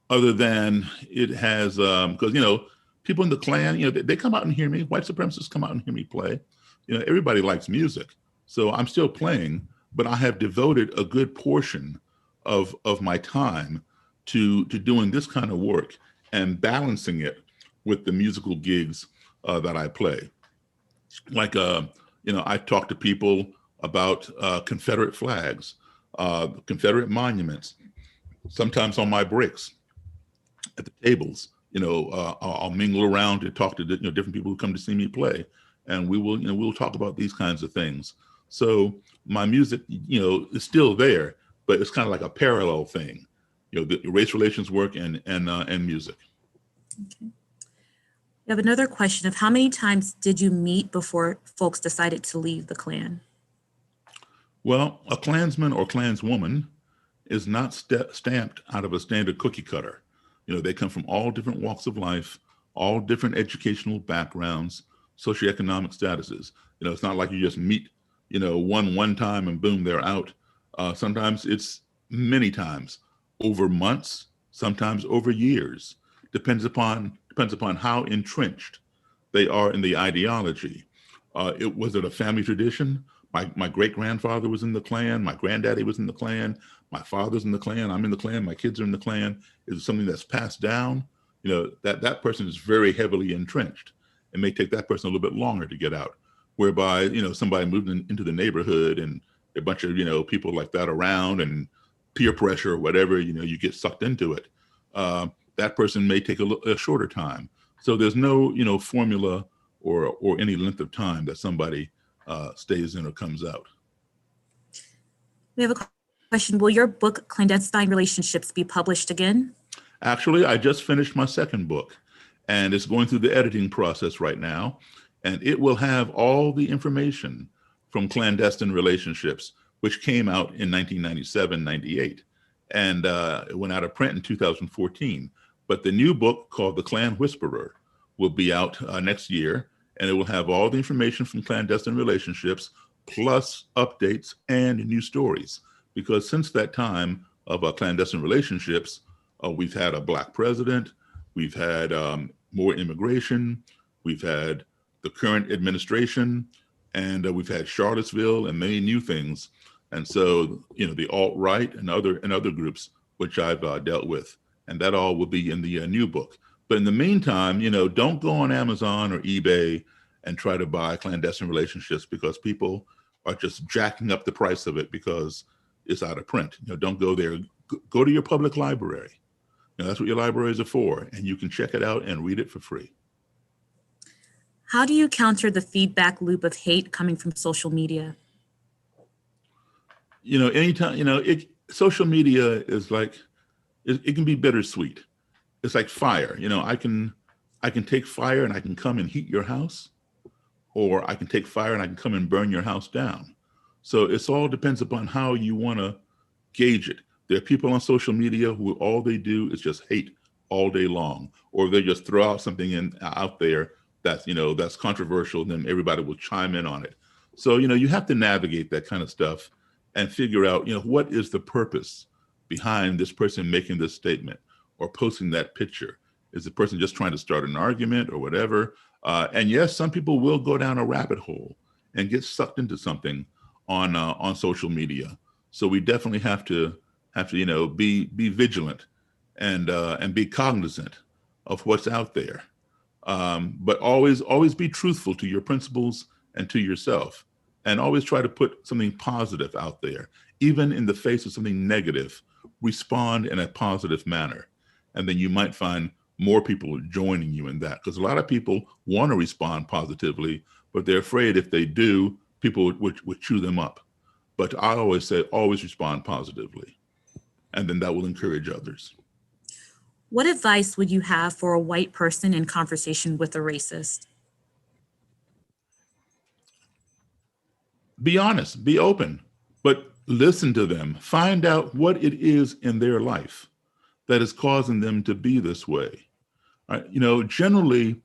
other than it has, because people in the Klan, they come out and hear me. White supremacists come out and hear me play. Everybody likes music, so I'm still playing. But I have devoted a good portion of my time to doing this kind of work and balancing it with the musical gigs that I play. Like, I talk to people about Confederate flags, Confederate monuments, sometimes on my breaks at the tables. I'll mingle around and talk to different people who come to see me play, and we'll talk about these kinds of things. So my music, is still there, but it's kind of like a parallel thing, the race relations work and music. Okay. We have another question of how many times did you meet before folks decided to leave the Klan? Well, a Klansman or Klanswoman is not stamped out of a standard cookie cutter. They come from all different walks of life, all different educational backgrounds, socioeconomic statuses. It's not like you just meet one time and boom, they're out. Sometimes it's many times, over months, sometimes over years. Depends upon how entrenched they are in the ideology. Was it a family tradition? My great-grandfather was in the Klan, my granddaddy was in the Klan, my father's in the Klan, I'm in the Klan, my kids are in the Klan. Is it something that's passed down? That person is very heavily entrenched. It may take that person a little bit longer to get out. Whereby, somebody moved into the neighborhood and a bunch of, people like that around and peer pressure or whatever, you get sucked into it. That person may take a shorter time. So there's no, formula or any length of time that somebody stays in or comes out. We have a question. Will your book, Clandestine Relationships, be published again? Actually, I just finished my second book. and it's going through the editing process right now. And it will have all the information from Clandestine Relationships, which came out in 1997, 98. And it went out of print in 2014. But the new book called The Klan Whisperer will be out next year, and it will have all the information from Clandestine Relationships, plus updates and new stories. Because since that time of Clandestine Relationships, we've had a Black president, we've had more immigration, we've had the current administration, and we've had Charlottesville and many new things. And so, the alt-right and other groups which I've dealt with, and that all will be in the new book. But in the meantime, don't go on Amazon or eBay and try to buy Clandestine Relationships, because people are just jacking up the price of it because it's out of print. Don't go there. Go to your public library. That's what your libraries are for, and you can check it out and read it for free. How do you counter the feedback loop of hate coming from social media? Anytime, social media is like, it can be bittersweet. It's like fire. I can take fire and I can come and heat your house, or I can take fire and I can come and burn your house down. So it all depends upon how you want to gauge it. There are people on social media who all they do is just hate all day long, or they just throw out something out there that's controversial, and then everybody will chime in on it. So, you have to navigate that kind of stuff and figure out, what is the purpose behind this person making this statement or posting that picture? Is the person just trying to start an argument or whatever? And yes, some people will go down a rabbit hole and get sucked into something on social media. So we definitely have to be vigilant and be cognizant of what's out there. But always be truthful to your principles and to yourself, and always try to put something positive out there. Even in the face of something negative, respond in a positive manner. And then you might find more people joining you in that, because a lot of people want to respond positively, but they're afraid if they do, people would chew them up. But I always say, always respond positively, and then that will encourage others. What advice would you have for a white person in conversation with a racist? Be honest, be open, but listen to them. Find out what it is in their life that is causing them to be this way. Generally,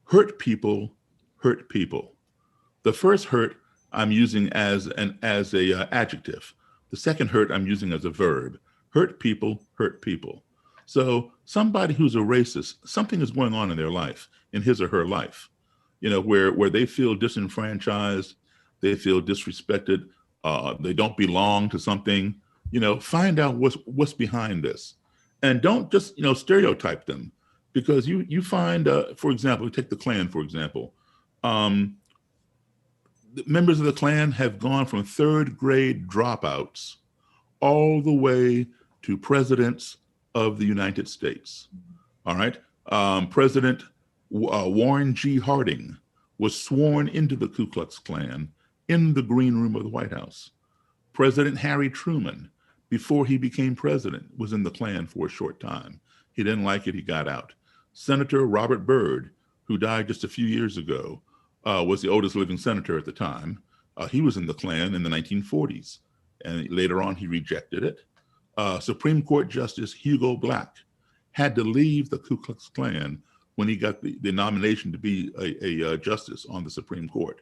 hurt people hurt people. The first hurt I'm using as a adjective. The second hurt I'm using as a verb. Hurt people hurt people. So somebody who's a racist, something is going on in their life, in his or her life, where they feel disenfranchised, they feel disrespected, they don't belong to something. Find out what's behind this, and don't just stereotype them, because you find, for example, take the Klan, for example. Members of the Klan have gone from third grade dropouts all the way to presidents of the United States. All right. President Warren G. Harding was sworn into the Ku Klux Klan in the green room of the White House. President Harry Truman, before he became president, was in the Klan for a short time. He didn't like it, he got out. Senator Robert Byrd, who died just a few years ago, was the oldest living senator at the time. He was in the Klan in the 1940s, and later on he rejected it. Supreme Court Justice Hugo Black had to leave the Ku Klux Klan when he got the nomination to be a justice on the Supreme Court.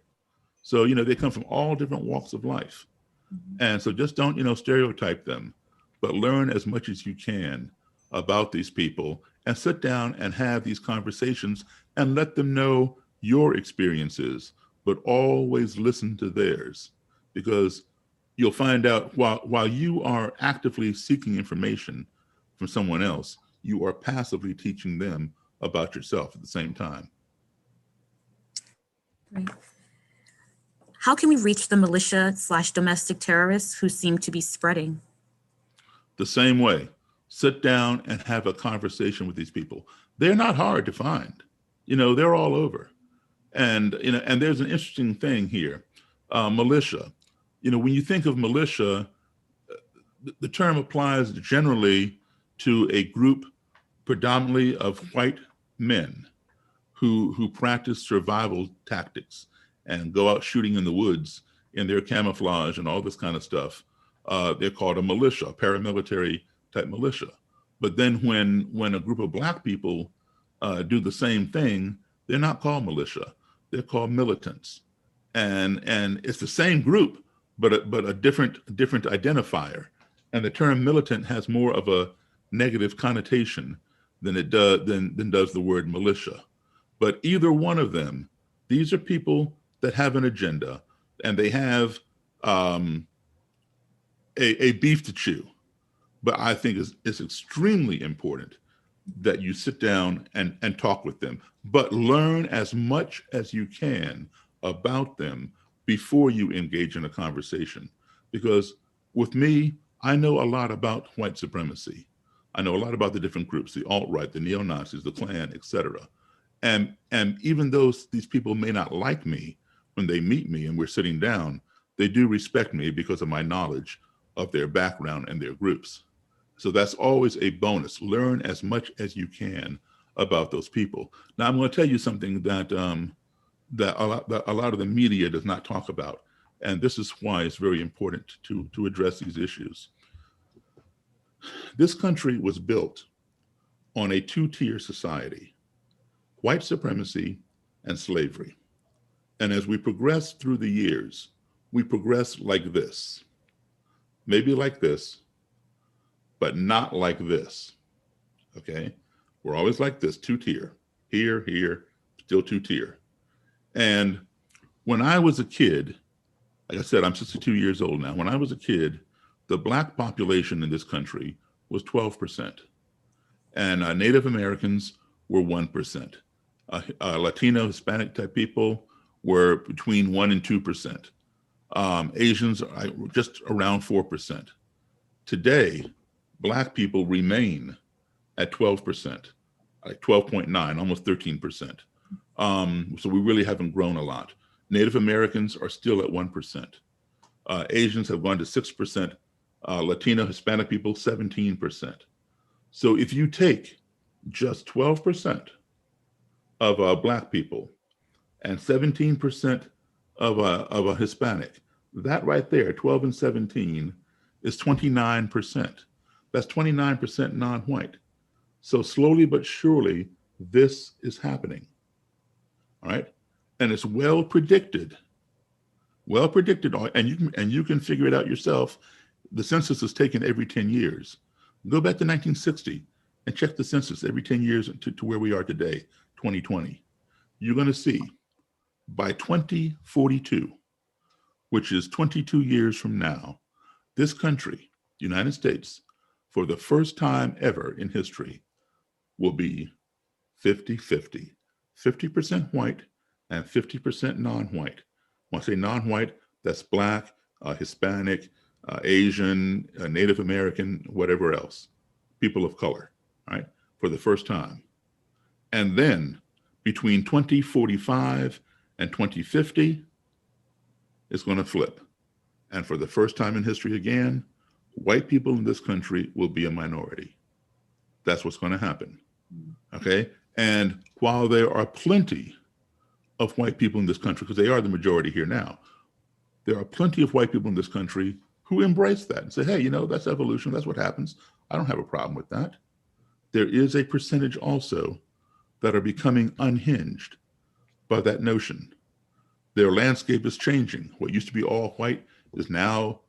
So, they come from all different walks of life. Mm-hmm. And so just don't, stereotype them, but learn as much as you can about these people and sit down and have these conversations and let them know your experiences, but always listen to theirs, because you'll find out while you are actively seeking information from someone else, you are passively teaching them about yourself at the same time. Right. How can we reach the militia/domestic terrorists who seem to be spreading? The same way. Sit down and have a conversation with these people. They're not hard to find. They're all over. And there's an interesting thing here. Militia. When you think of militia, the term applies generally to a group predominantly of white men. who practice survival tactics and go out shooting in the woods in their camouflage and all this kind of stuff. They're called a militia, paramilitary type militia. But then when a group of Black people do the same thing, they're not called militia. They're called militants. And it's the same group, but a different identifier. And the term militant has more of a negative connotation than it does the word militia. But either one of them, these are people that have an agenda, and they have a beef to chew. But I think it's extremely important that you sit down and talk with them, but learn as much as you can about them before you engage in a conversation. Because with me, I know a lot about white supremacy. I know a lot about the different groups, the alt-right, the neo-Nazis, the Klan, etc. And even though these people may not like me when they meet me and we're sitting down, they do respect me because of my knowledge of their background and their groups. So that's always a bonus. Learn as much as you can about those people. Now, I'm going to tell you something that a lot of the media does not talk about, and this is why it's very important to address these issues. This country was built on a two-tier society: white supremacy and slavery. And as we progress through the years, we progress like this, maybe like this, but not like this, okay? We're always like this, two-tier, here, here, still two-tier. And when I was a kid, like I said, I'm 62 years old now. When I was a kid, the Black population in this country was 12%. And Native Americans were 1%. Latino, Hispanic type people were between 1 and 2%. Asians are just around 4%. Today, Black people remain at 12%, like 12.9, almost 13%. So we really haven't grown a lot. Native Americans are still at 1%. Asians have gone to 6%. Latino, Hispanic people, 17%. So if you take just 12% of Black people and 17% of a Hispanic, that right there, 12 and 17, is 29%. That's 29% non-white. So slowly but surely, this is happening, all right? And it's well predicted, and you can figure it out yourself. The census is taken every 10 years. Go back to 1960 and check the census every 10 years to where we are today, 2020. You're gonna see by 2042, which is 22 years from now, this country, the United States, for the first time ever in history, will be 50-50, 50% white and 50% non-white. When I say non-white, that's Black, Hispanic, Asian, Native American, whatever else, people of color, right? For the first time. And then between 2045 and 2050, it's going to flip. And for the first time in history again, white people in this country will be a minority. That's what's going to happen, okay? And while there are plenty of white people in this country, because they are the majority here now, there are plenty of white people in this country who embrace that and say, hey, you know, that's evolution, that's what happens. I don't have a problem with that. There is a percentage also that are becoming unhinged by that notion. Their landscape is changing. What used to be all white is now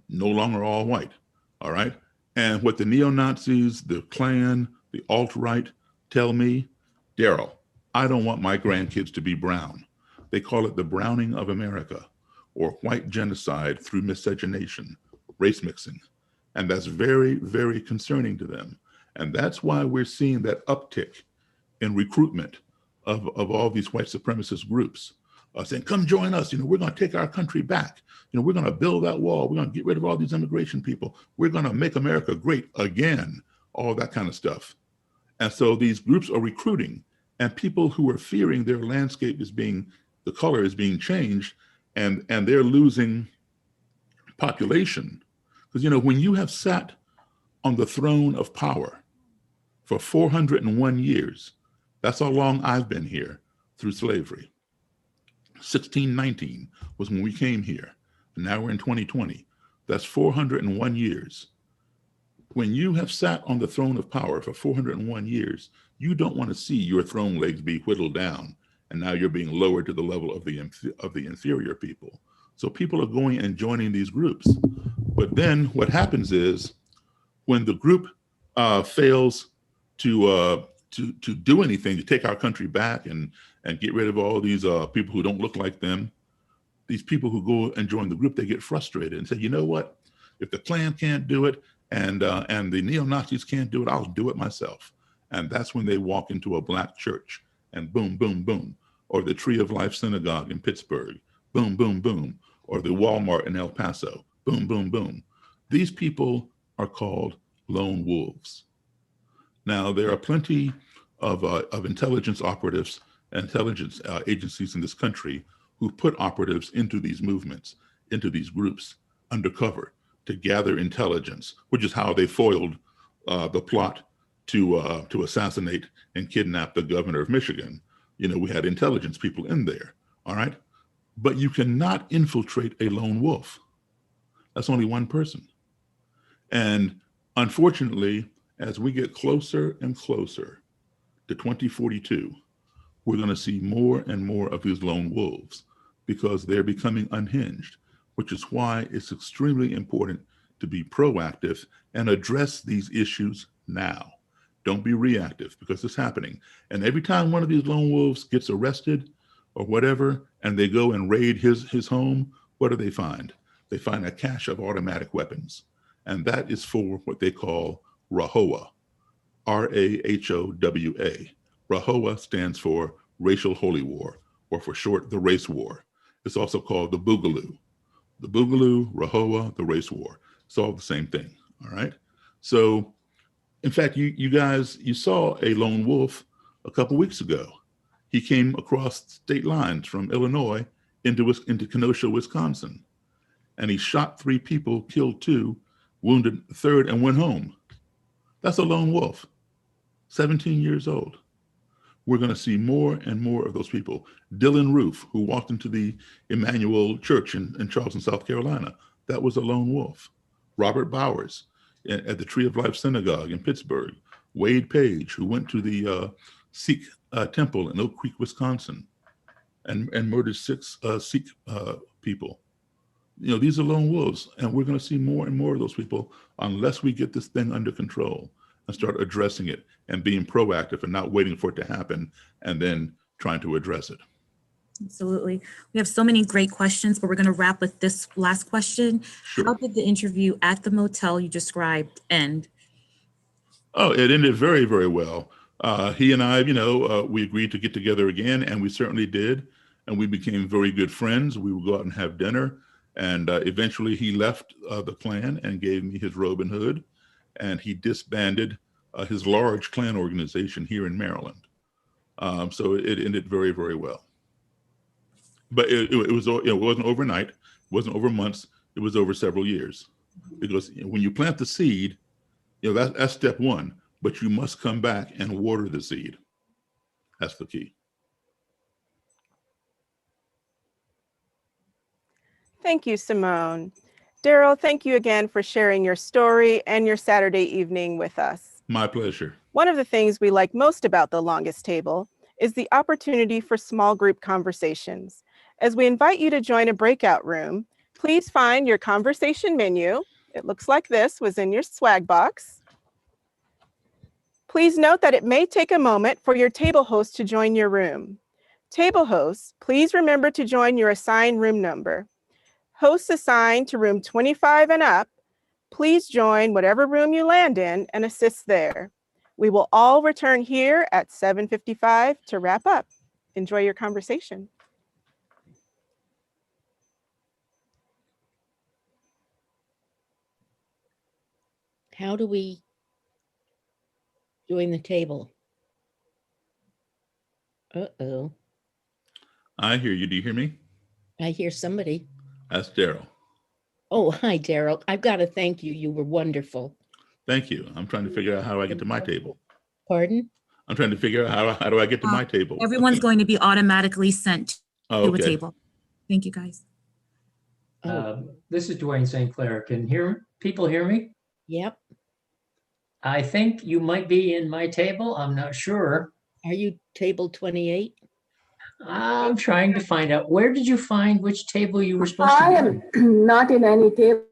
no longer all white, all right? And what the neo-Nazis, the Klan, the alt-right tell me, Daryl, I don't want my grandkids to be brown. They call it the browning of America, or white genocide through miscegenation, race mixing. And that's very, very concerning to them. And that's why we're seeing that uptick in recruitment of all these white supremacist groups, saying, come join us, you know, we're gonna take our country back. You know, we're gonna build that wall. We're gonna get rid of all these immigration people. We're gonna make America great again, all that kind of stuff. And so these groups are recruiting, and people who are fearing their landscape is being, the color is being changed, and they're losing population. Because, you know, when you have sat on the throne of power for 401 years, that's how long I've been here, through slavery. 1619 was when we came here, and now we're in 2020. That's 401 years. When you have sat on the throne of power for 401 years, you don't want to see your throne legs be whittled down, and now you're being lowered to the level of the inferior people. So people are going and joining these groups. But then what happens is when the group fails to do anything to take our country back and get rid of all these people who don't look like them, these people who go and join the group, they get frustrated and say, you know what? If the Klan can't do it and the neo-Nazis can't do it, I'll do it myself. And that's when they walk into a Black church and boom, boom, boom. Or the Tree of Life Synagogue in Pittsburgh, boom, boom, boom. Or the Walmart in El Paso, boom, boom, boom. These people are called lone wolves. Now, there are plenty of intelligence operatives, intelligence agencies in this country who put operatives into these movements, into these groups, undercover to gather intelligence, which is how they foiled the plot to assassinate and kidnap the governor of Michigan. You know, we had intelligence people in there, all right? But you cannot infiltrate a lone wolf. That's only one person. And unfortunately, as we get closer and closer to 2042, we're going to see more and more of these lone wolves because they're becoming unhinged, which is why it's extremely important to be proactive and address these issues now. Don't be reactive because it's happening. And every time one of these lone wolves gets arrested or whatever, and they go and raid his home, what do they find? They find a cache of automatic weapons. And that is for what they call RAHOWA, R-A-H-O-W-A. RAHOWA stands for Racial Holy War, or for short, the Race War. It's also called the Boogaloo. The Boogaloo, RAHOWA, the Race War. It's all the same thing, all right? So, in fact, you guys, you saw a lone wolf a couple weeks ago. He came across state lines from Illinois into Kenosha, Wisconsin. And he shot 3 people, killed 2, wounded a 3rd, and went home. That's a lone wolf, 17 years old. We're going to see more and more of those people. Dylan Roof, who walked into the Emmanuel Church in Charleston, South Carolina, that was a lone wolf. Robert Bowers at the Tree of Life Synagogue in Pittsburgh. Wade Page, who went to the Sikh temple in Oak Creek, Wisconsin, and murdered 6 Sikh people. You know, these are lone wolves, and we're going to see more and more of those people unless we get this thing under control and start addressing it and being proactive and not waiting for it to happen and then trying to address it. Absolutely. We have so many great questions, but we're going to wrap with this last question. Sure. How did the interview at the motel you described end? Oh, it ended very, very well. He and I, we agreed to get together again, and we certainly did. And we became very good friends. We would go out and have dinner. And eventually he left the Klan and gave me his robe and hood. And he disbanded his large Klan organization here in Maryland. So it ended very, very well. But it wasn't overnight. It wasn't over months. It was over several years. Because when you plant the seed, that's step one. But you must come back and water the seed. That's the key. Thank you, Simone. Daryl, thank you again for sharing your story and your Saturday evening with us. My pleasure. One of the things we like most about The Longest Table is the opportunity for small group conversations. As we invite you to join a breakout room, please find your conversation menu. It looks like this was in your swag box. Please note that it may take a moment for your table host to join your room. Table hosts, please remember to join your assigned room number. Hosts assigned to room 25 and up, please join whatever room you land in and assist there. We will all return here at 7:55 to wrap up. Enjoy your conversation. How do we join the table? Uh-oh. I hear you. Do you hear me? I hear somebody. That's Daryl. Oh, hi, Daryl. I've got to thank you. You were wonderful. Thank you. I'm trying to figure out how I get to my table. Pardon? I'm trying to figure out how do I get to my table? Everyone's going to be automatically sent Oh, to a okay. table. Thank you, guys. This is Dwayne St. Clair. Can people hear me? Yep. I think you might be in my table. I'm not sure. Are you table 28? I'm trying to find out. Where did you find which table you were supposed to I be am on? not in any table.